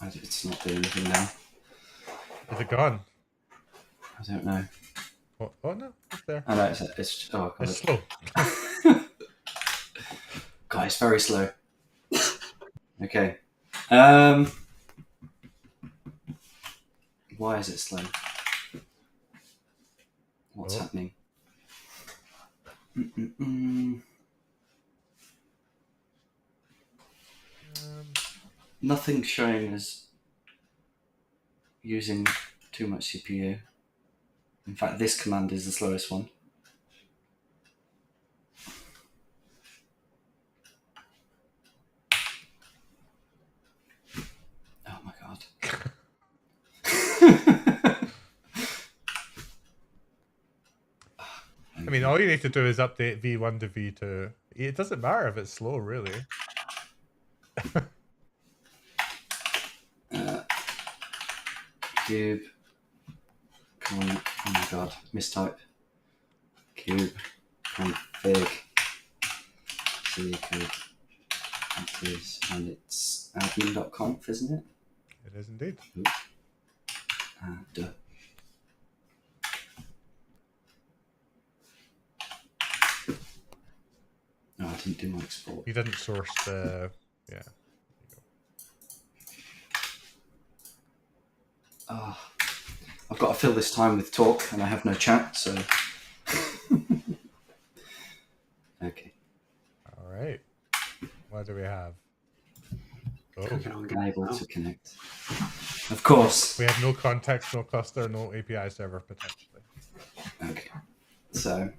It's not doing anything now. Is it gone? I don't know. Oh no, it's there. I know it's oh God. It's slow. God, it's very slow. Okay. Why is it slow? What's happening? Nothing showing as using too much CPU. In fact, this command is the slowest one. Oh my god. I mean, all you need to do is update V1 to V2. It doesn't matter if it's slow, really. Cube. Come on. Oh my god. Mistype. Cube. Config. C cube. And it's admin.conf, isn't it? It is indeed. Duh. No, I didn't do my export. You didn't source the... Yeah. I've got to fill this time with talk, and I have no chat, so... Okay. All right. What do we have? Oh, Unable to connect. Of course. we have no context, no cluster, no API server, potentially. Okay. So...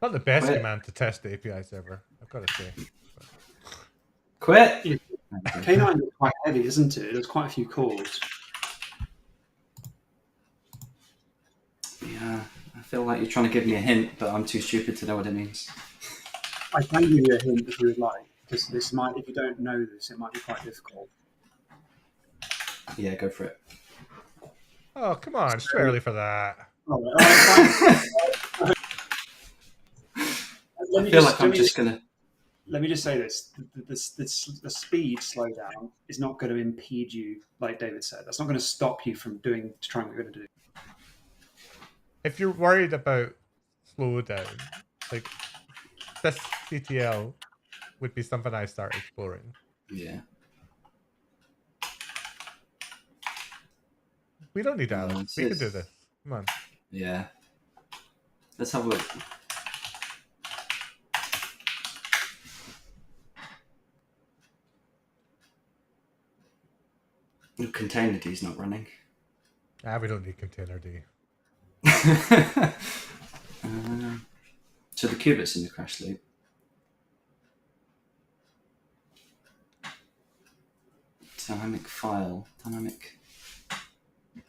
Not the best Quit. command to test the API server, I've got to say. Quit! Yeah. K9 is quite heavy, isn't it? There's quite a few cores. Yeah, I feel like you're trying to give me a hint, but I'm too stupid to know what it means. I can give you a hint if you would like, because this might, if you don't know this, it might be quite difficult. Yeah, go for it. Oh, come on, it's too early for that. All right, fine. I feel like I'm just going to... Let me just say this. The speed slowdown is not going to impede you, like David said. That's not going to stop you from trying what you're going to do. If you're worried about slowdown, like this CTL would be something I start exploring. Yeah. We don't need Alex. We can do this. Come on. Yeah. Let's have a look. The containerd is not running. We don't need container D. So the qubit's in the crash loop. Dynamic file. Dynamic. It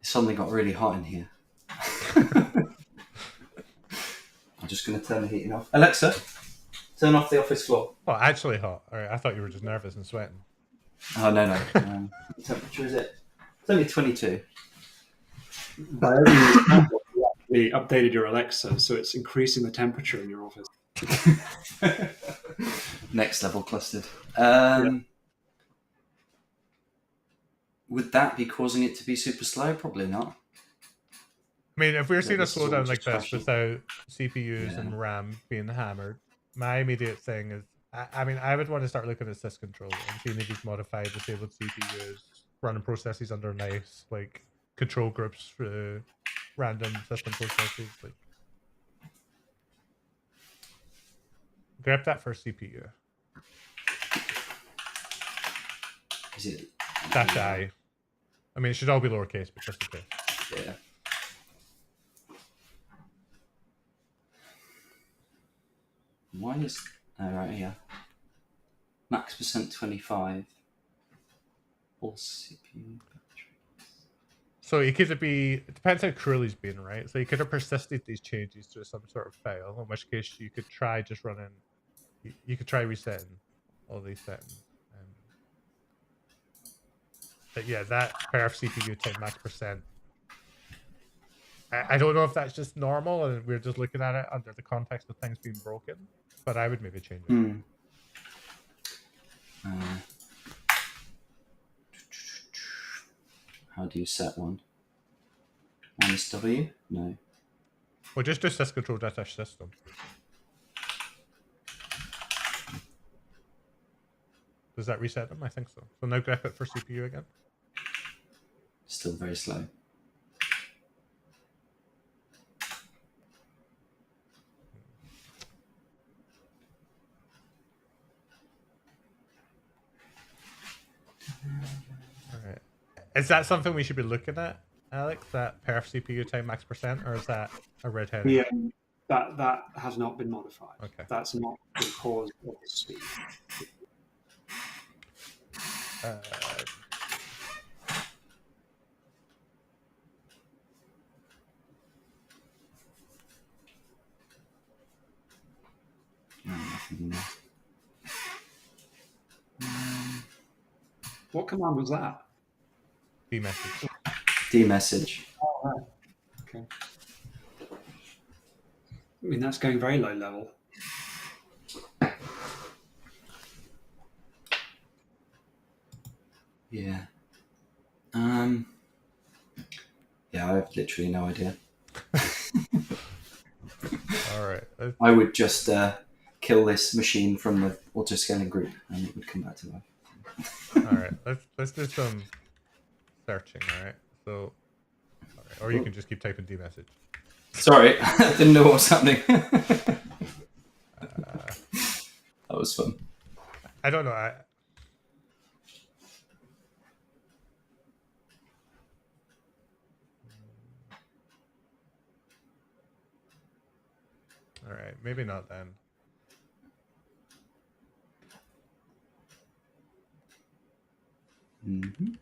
suddenly got really hot in here. I'm just going to turn the heating off. Alexa, turn off the office floor. Oh, actually hot. All right, I thought you were just nervous and sweating. Oh, no. What temperature is it? It's only 22. By every example, you actually updated your Alexa, so it's increasing the temperature in your office. Next level clustered. Yeah. Would that be causing it to be super slow? Probably not. I mean, if we're seeing a this is all slowdown like just this crashing. without CPUs and RAM being hammered, my immediate thing is, I mean, I would want to start looking at syscontrol and seeing if he's modified disabled CPUs, running processes under nice, like, control groups for random system processes. Like, grab that for CPU. Is it? Dash I. I mean, it should all be lowercase, but just in case. Yeah. Why is... Oh, right here. Max percent 25. All CPU batteries. So you could be, it depends how cruel he's been, right? So you could have persisted these changes to some sort of file, in which case you could try just running, you could try resetting all these settings. But yeah, that perf CPU 10 max percent. I don't know if that's just normal and we're just looking at it under the context of things being broken, but I would maybe change it. How do you set one? -W? No. Well, just do syscontrol dash system. Does that reset them? I think so. So now grep it for CPU again. Still very slow. Is that something we should be looking at, Alex? That perf CPU time max percent, or is that a red herring? Yeah, that has not been modified. Okay. That's not the cause of the speed. Nothing there. What command was that? Dmessage. Dmessage. Oh, right. Okay. I mean, that's going very low level. Yeah. Yeah, I have literally no idea. All right. I would just kill this machine from the autoscaling group, and it would come back to life. All right. Let's do some searching. All right. So, all right. Or you can just keep typing dmessage. Sorry, I didn't know what was happening. That was fun. I don't know. All right. Maybe not then. Mm-hmm.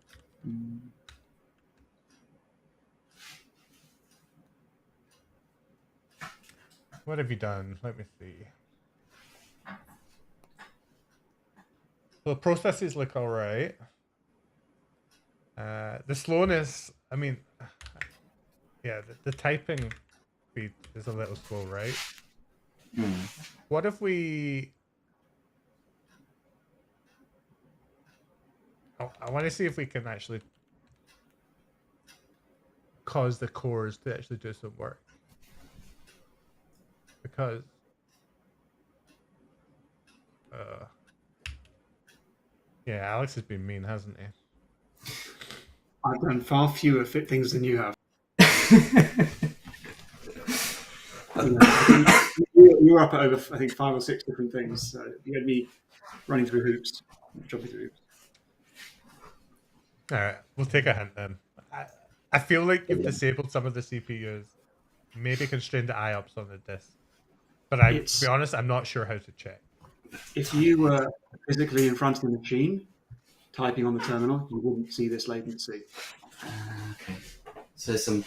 What have you done? Let me see. So the processes look all right. The slowness, I mean, yeah, the typing speed is a little slow, right? What if we... I want to see if we can actually cause the cores to actually do some work. Because... yeah, Alex has been mean, hasn't he? I've done far fewer fit things than you have. You were up at over, I think, 5 or 6 different things. So you had me running through hoops, jumping through hoops. All right, we'll take a hint then. I feel like you've disabled some of the CPUs, maybe constrained the IOPS on the disk. But to be honest, I'm not sure how to check. If you were physically in front of the machine, typing on the terminal, you wouldn't see this latency. Okay. So some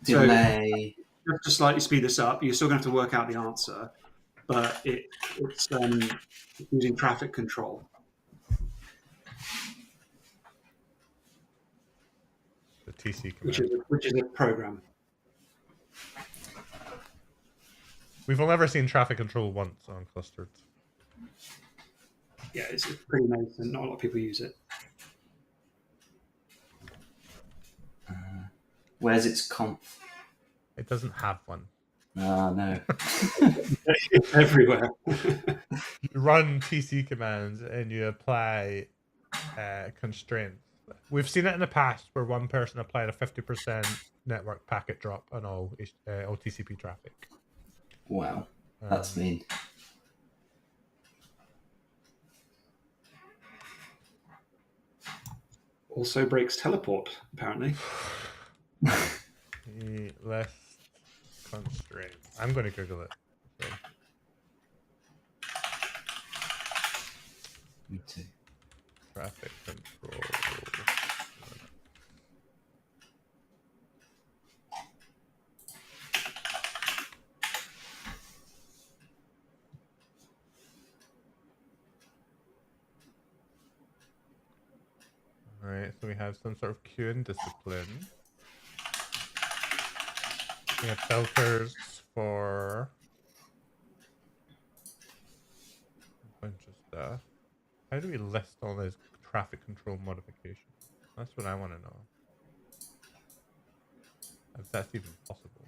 delay. So just to slightly speed this up, you're still going to have to work out the answer, but it's using traffic control. The TC command. Which is a program. We've only ever seen traffic control once on Klustered. Yeah, it's pretty nascent. Not a lot of people use it. Where's its conf? It doesn't have one. No. It's everywhere. You run TC commands and you apply constraints. We've seen it in the past where one person applied a 50% network packet drop on all TCP traffic. Wow, that's mean. Also breaks teleport, apparently. Less constraint. I'm going to Google it. So. Me too. Traffic control. Alright, so we have some sort of queuing discipline. We have filters for a bunch of stuff. How do we list all those traffic control modifications? That's what I want to know. If that's even possible.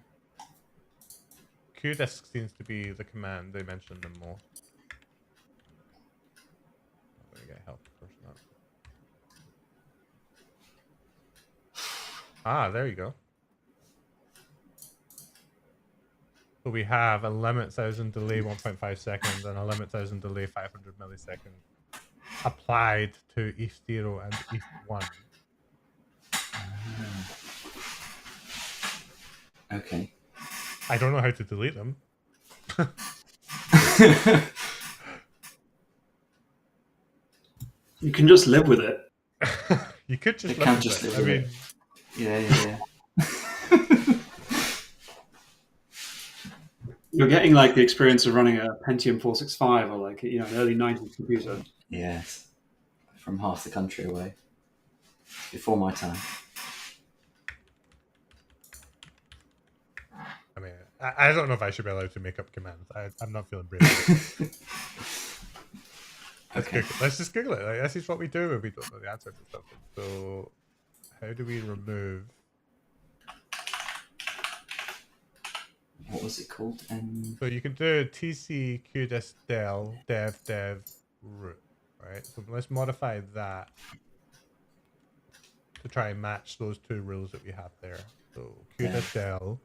QDisk seems to be the command they mentioned the most. I'm going to get help first now. Ah, there you go. So we have a limit 1000 delay 1.5 seconds and a limit 1000 delay 500 milliseconds. applied to ETH0 and ETH1. Okay. I don't know how to delete them. You can just live with it. You could just You live can't with just it. live I with mean, it. Yeah. You're getting like the experience of running a Pentium 465 or like an early 90s computer. Yes. From half the country away. Before my time. I mean, I don't know if I should be allowed to make up commands. I'm not feeling brave. Okay. Let's just Google it. Like, this is what we do when we don't know the answer to something. So, how do we remove? What was it called? So you can do tc qdis del dev root, right? So let's modify that to try and match those two rules that we have there. So qdis del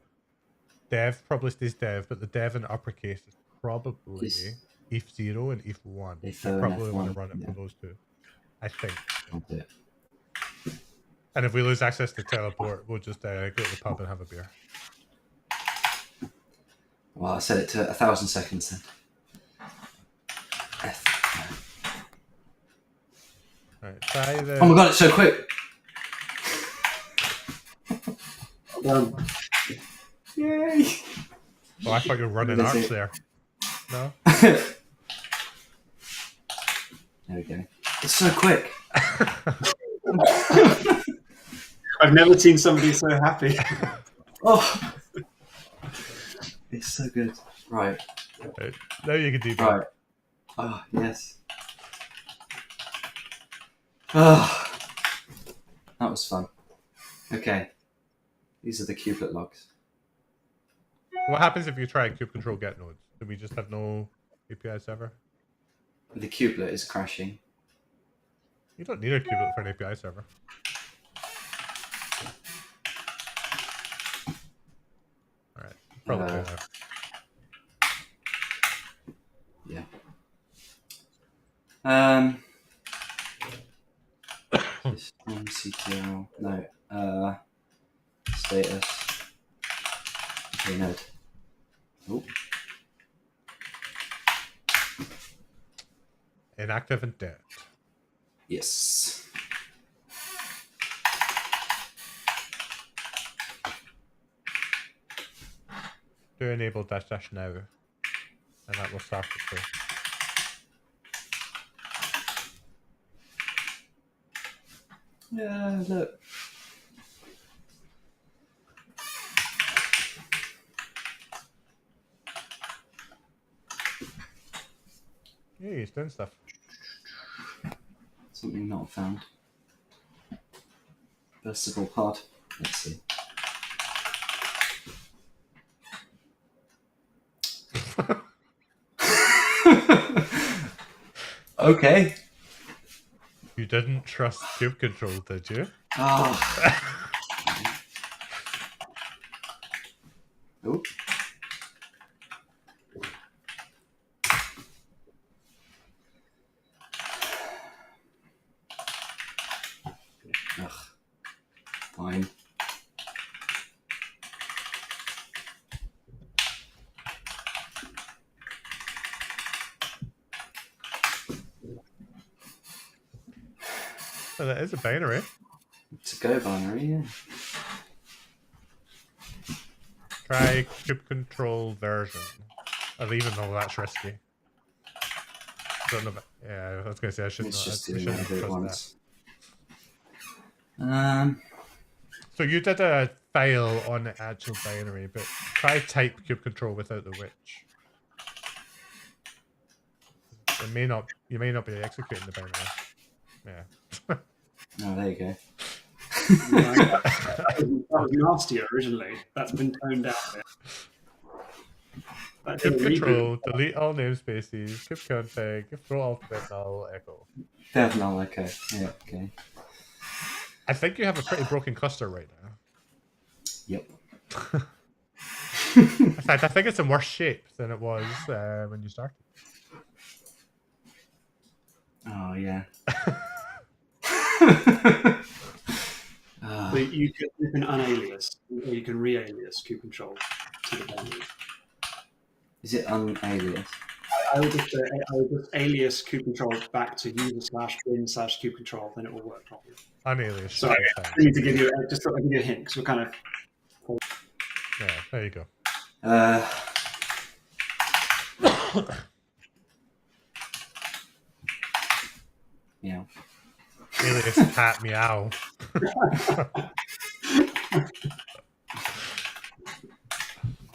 dev probably stays dev, but the dev in uppercase is probably ETH0 and ETH1. You probably want to run it for those two, I think. I'll do it. And if we lose access to teleport, we'll just go to the pub and have a beer. Well, I set it to 1,000 seconds then. Right, try the... Oh my god, it's so quick! Yay! Oh, I thought you were running arcs there. No? There we go. It's so quick! I've never seen somebody so happy. Oh! It's so good. Right. Now you can debug. Right. Oh, yes. Oh, that was fun. Okay. These are the kubelet logs. What happens if you try kube control get nodes? Do we just have no API server? The kubelet is crashing. You don't need a kubelet for an API server. Alright, probably now. Yeah. This CTL. No. Status. Okay, node. Oh. Inactive and dead. Yes. Do enable dash dash now, and that will start it too. Yeah, look. Yeah, he's doing stuff. Something not found. Versatile pod. Let's see. Okay. You didn't trust kube control, did you? Oh. Oh. Ugh. Fine. So that is a binary. It's a go binary, yeah. Try kube control version. Even though that's risky. Don't know. Yeah, I was gonna say I shouldn't. It's just we doing shouldn't whatever it trust wants. that. So you did a file on the actual binary, but try type kube control without the which. It may not. You may not be executing the binary. Yeah. Oh, there you go. That was nastier originally. That's been toned down a bit. Kube control, delete all namespaces, kube config, throw ultimate null, echo. Definitely, okay. Yeah, okay. I think you have a pretty broken cluster right now. Yep. In fact, I think it's in worse shape than it was when you started. Oh, yeah. So you can unalias, or you can re-alias kubectl to the boundary. Is it unalias? I would just alias kubectl back to user/bin/kubectl, then it will work properly. Unalias. So I need to give you just thought I'd give you a hint because we're kind of. Yeah, there you go. Yeah. Alias cat meow.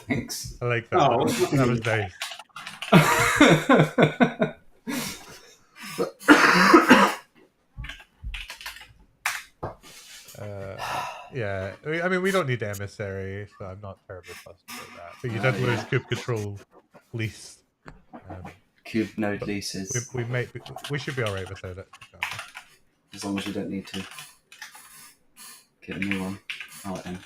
Thanks. I like that. Oh, That was nice. Yeah, I mean, we don't need emissary, so I'm not terribly fussed about that. But you did lose kubectl lease. Cube node leases. We should be all right without it. As long as you don't need to get a new one. Alright then.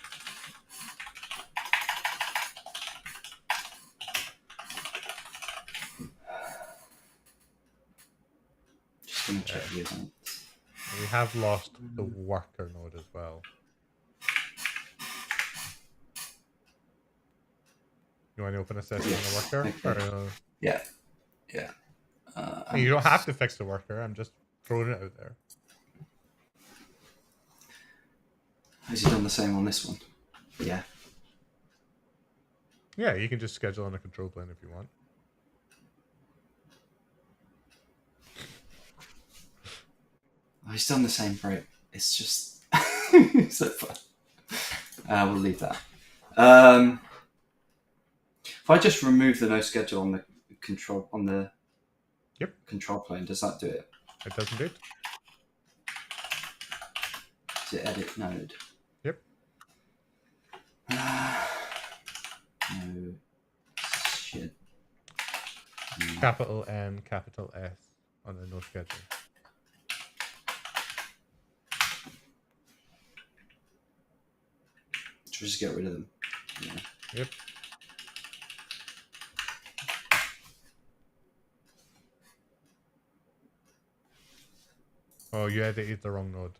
Just gonna check the events. We have lost the worker node as well. You want to open a session on the worker? Okay. Or, Yeah. Yeah. you don't have to fix the worker. I'm just throwing it out there. Has he done the same on this one? Yeah. Yeah, you can just schedule on a control plane if you want. Oh, he's done the same break. It's just so fun. We'll leave that. If I just remove the no schedule on the control control plane, does that do it? It does indeed. Is it edit node? Yep. No shit. Capital N, capital S on the no schedule. Should we just get rid of them? Yeah. Yep. Oh, you edited the wrong node.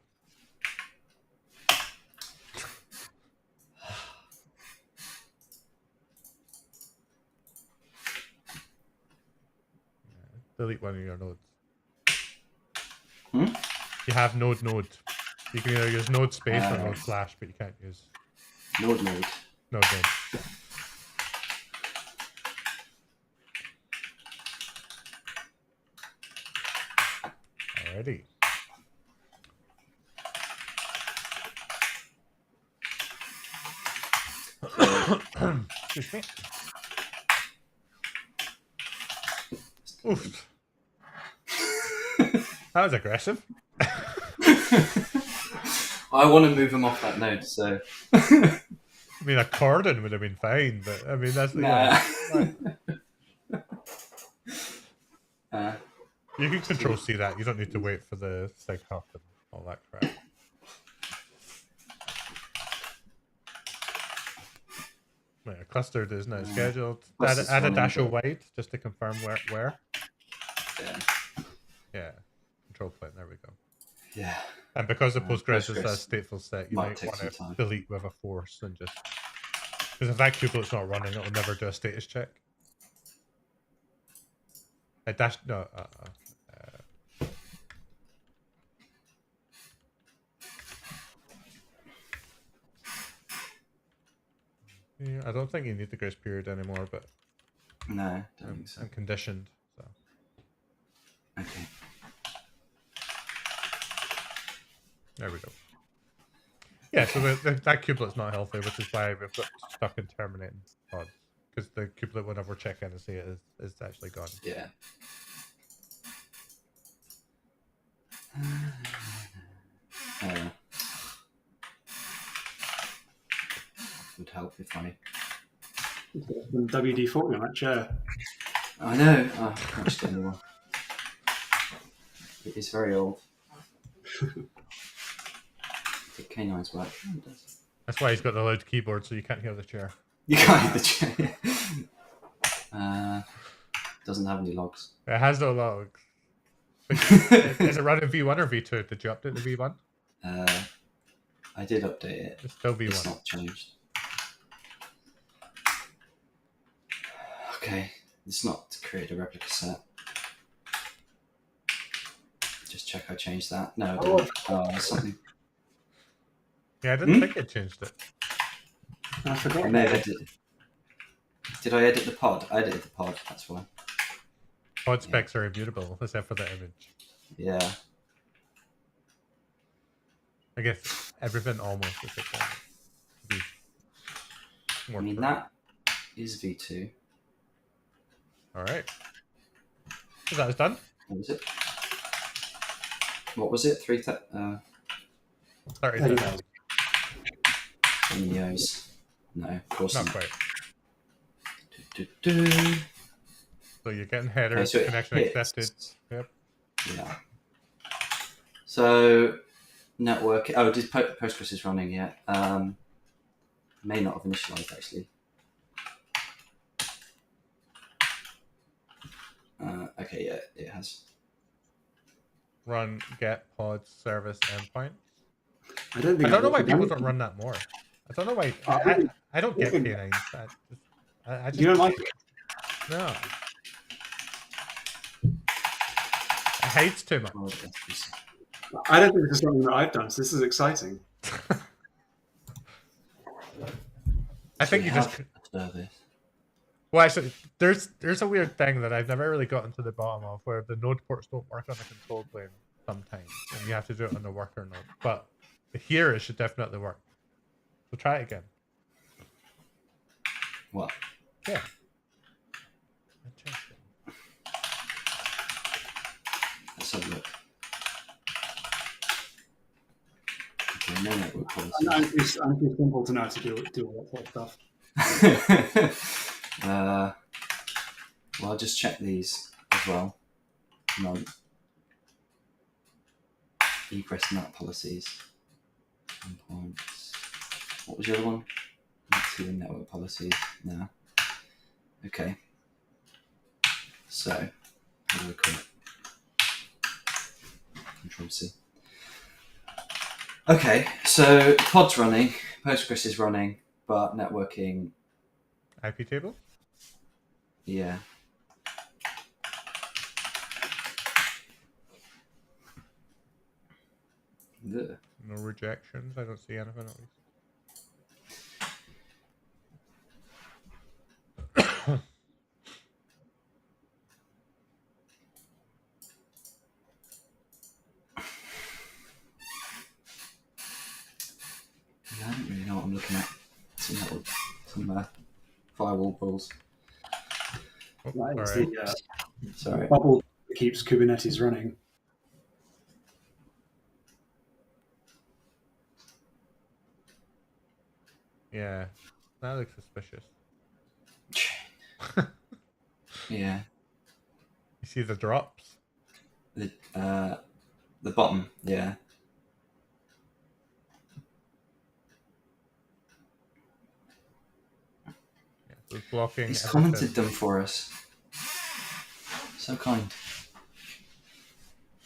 Delete one of your nodes. You have node. You can either use node space or node slash, but you can't use node. Node. Alrighty. Excuse me. Oof. That was aggressive. I want to move him off that node, so. I mean, a cordon would have been fine, but I mean, that's nah. You can control C that. You don't need to wait for the sig hop and all that crap. Right, clustered is now scheduled. Add a dash wide just to confirm where. Yeah. Yeah. Control plane. There we go. Yeah. And because the Postgres is a stateful set, you might want to time. delete with a force and just because if that kubelet's not running, it will never do a status check. A dash no. Yeah, I don't think you need the grace period anymore, but no, don't think so. I'm conditioned. So. Okay. There we go. Yeah, so that kubelet's not healthy, which is why we've got stuck in terminating pods. Because the kubelet, whenever check in and see it, is actually gone. Yeah. Would help if I. WD-40 on that chair. I know. Oh, I can't just get anyone. It is very old. The K9's work. Oh, it does. That's why he's got the loud keyboard, so you can't hear the chair. You can't hear the chair. Doesn't have any logs. It has no logs. Is it running V1 or V2? Did you update the V1? I did update it. It's still V1. It's not changed. Okay, it's not created a replica set. Just check I changed that. No, I didn't. Oh, something. Yeah, I didn't think it changed it. I forgot. I may have edited. Did I edit the pod? I edited the pod, that's why. Pod specs are immutable, except for the image. Yeah. I guess everything almost is except I mean, that is V2. Alright. So that was done? What was it? What was it? 30 30,000. Years. No, of course Not not. quite. Do. So you're getting header, Okay, so it connection hits. accepted. Yep. Yeah. So network. Oh, did Postgres is running yet? May not have initialized actually. Okay, yeah, it has. Run get pod service endpoint. I don't I don't know why people don't. don't run that more. I don't know why. I don't get canines. I just You don't like it? no. It hides too much. Oh, that's- I don't think this is something that I've done, so this is exciting. I think you just. Service. Well, actually, there's a weird thing that I've never really gotten to the bottom of, where the node ports don't work on the control plane sometimes, and you have to do it on the worker node. But here it should definitely work. So try it again. What? Yeah. Interesting. Let's have a look. Okay, no network policy. I'm too simple to know how to do all that sort of stuff. Well, I'll just check these as well. None. Egress NAT policies. Endpoints. What was the other one? Let's see the network policies now. Okay. So, how do we call it? Control C. Okay, so pod's running, Postgres is running, but networking, IP table? yeah. Ugh. No rejections. I don't see anything at least. Yeah, I don't really know what I'm looking at. Some firewall rules. Oh, That is sorry. the Sorry. bubble that keeps Kubernetes running. Yeah, that looks suspicious. Yeah. You see the drops? The bottom, yeah. Yeah, so it's blocking. He's everything. commented them for us. So kind.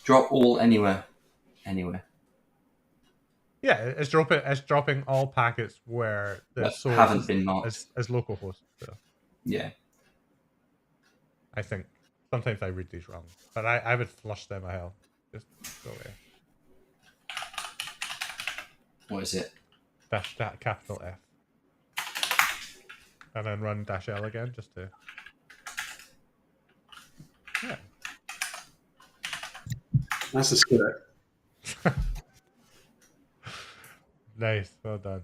Drop all anywhere. Anywhere. Yeah, it's dropping all packets where the That source haven't is, been marked. as localhost. So Yeah. I think sometimes I read these wrong, but I would flush them out. Just go away. What is it? Dash that capital F, and then run dash L again just to. Yeah. That's a spirit. Nice, well done.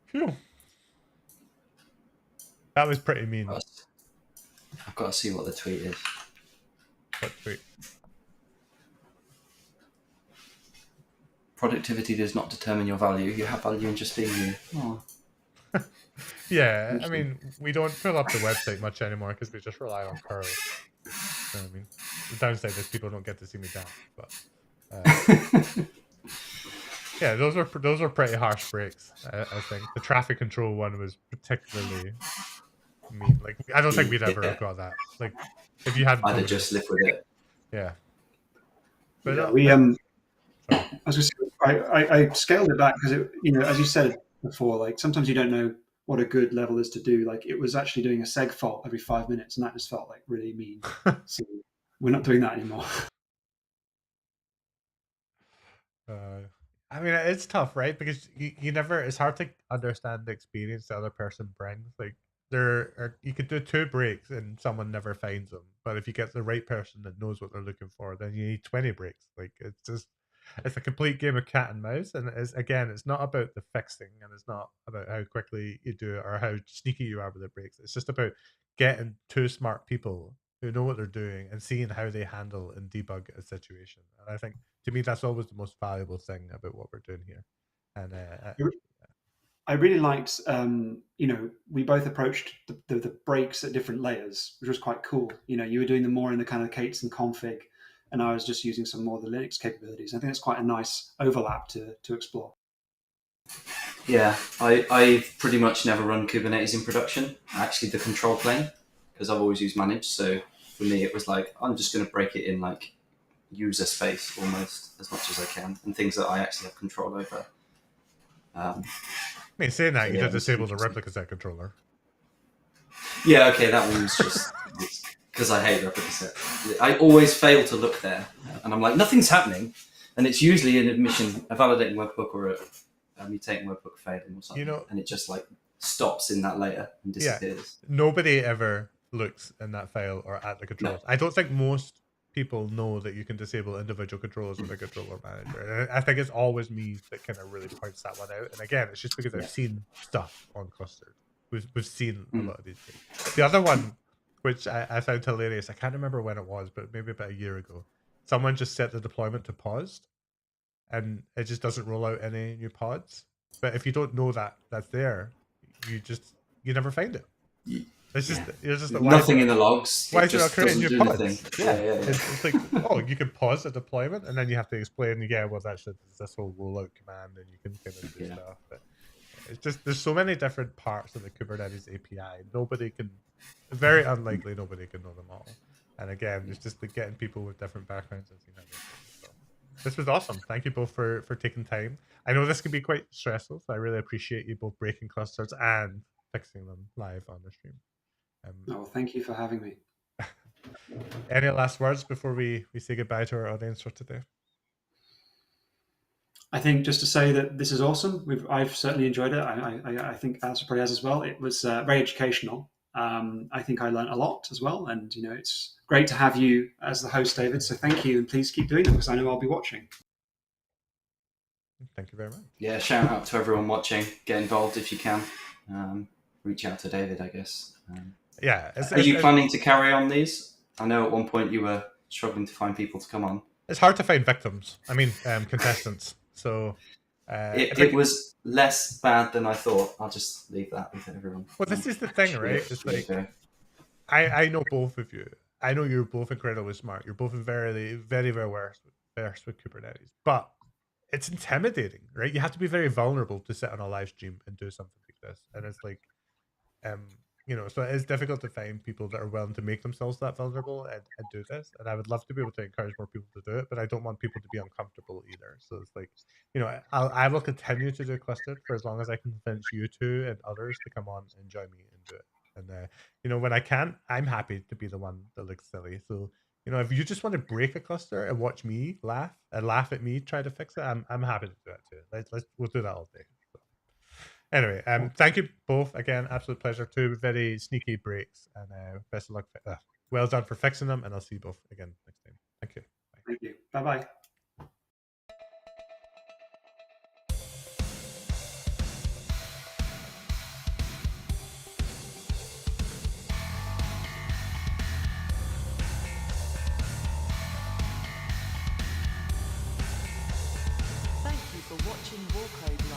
Phew. That was pretty mean. I've got to see what the tweet is. What tweet? Productivity does not determine your value. You have value in just being you. Oh. Yeah, I mean, we don't fill up the website much anymore because we just rely on curl. You know what I mean, the downside is people don't get to see me dance, but yeah, those are pretty harsh breaks. I think the traffic control one was particularly mean. Like, I don't think we'd ever have got that. Like, if you hadn't, I'd have told me- just lived with it. Yeah. But But we sorry. I was just I scaled it back because as you said before, like sometimes you don't know what a good level is to do. Like it was actually doing a seg fault every 5 minutes, and that just felt like really mean. So we're not doing that anymore. I mean, it's tough, right? Because you never, it's hard to understand the experience the other person brings. Like, you could do 2 breaks and someone never finds them. But if you get the right person that knows what they're looking for, then you need 20 breaks. Like, it's a complete game of cat and mouse. And it's not about the fixing and it's not about how quickly you do it or how sneaky you are with the breaks. It's just about getting 2 smart people who know what they're doing and seeing how they handle and debug a situation. And I think to me that's always the most valuable thing about what we're doing here. And I really liked, we both approached the breaks at different layers, which was quite cool. You were doing them more in the kind of K8s and config, and I was just using some more of the Linux capabilities. I think it's quite a nice overlap to explore. Yeah, I pretty much never run Kubernetes in production, actually the control plane, because I've always used managed. So for me, it was like, I'm just going to break it in like user space almost as much as I can, and things that I actually have control over. I mean, saying that, So you yeah, did it was disable the interesting. replica set controller. Yeah, okay, that one was just because I hate replica set. I always fail to look there, and I'm like, nothing's happening, and it's usually an admission, a validating webhook or a mutating webhook failing or something, and it just like stops in that layer and disappears. Yeah, nobody ever looks in that file or at the controls. No. I don't think most people know that you can disable individual controls with a controller manager. And I think it's always me that kind of really points that one out. And again, it's just because I've seen stuff on Klustered. We've seen a lot of these things. The other one, which I found hilarious, I can't remember when it was, but maybe about a year ago, someone just set the deployment to paused and it just doesn't roll out any new pods. But if you don't know that that's there, you never find it. It's just like, nothing in the logs. Why is it not creating new pods? Yeah. It's like, oh, you can pause the deployment and then you have to explain, well, that's this whole rollout command and you can kind of do stuff. But it's just, there's so many different parts of the Kubernetes API. Very unlikely nobody can know them all. And again, it's just like getting people with different backgrounds and seeing how they do. So this was awesome. Thank you both for taking time. I know this can be quite stressful, so I really appreciate you both breaking clusters and fixing them live on the stream. Thank you for having me. Any last words before we say goodbye to our audience for today? I think just to say that this is awesome. I've certainly enjoyed it. I think Alistair probably has as well. It was very educational. I think I learned a lot as well. And, it's great to have you as the host, David. So thank you. And please keep doing it because I know I'll be watching. Thank you very much. Yeah, shout out to everyone watching. Get involved if you can. Reach out to David, I guess. Are you planning to carry on these? I know at one point you were struggling to find people to come on. It's hard to find victims. I mean, contestants. So it was less bad than I thought. I'll just leave that with everyone. Well, this is the thing, right? It's like, I know both of you. I know you're both incredibly smart. You're both very, very, very versed with Kubernetes. But it's intimidating, right? You have to be very vulnerable to sit on a live stream and do something like this. And it's like, so it is difficult to find people that are willing to make themselves that vulnerable and do this. And I would love to be able to encourage more people to do it, but I don't want people to be uncomfortable either. So it's like, I will continue to do Klustered for as long as I can convince you two and others to come on and join me and do it. And when I can, I'm happy to be the one that looks silly. So if you just want to break a cluster and watch me laugh and laugh at me try to fix it, I'm happy to do that too. We'll do that all day. So. Anyway, thank you both again. Absolute pleasure. 2 very sneaky breaks, and best of luck. Well done for fixing them, and I'll see you both again next time. Thank you. Bye. Thank you. Bye-bye. Thank you for watching Warcode.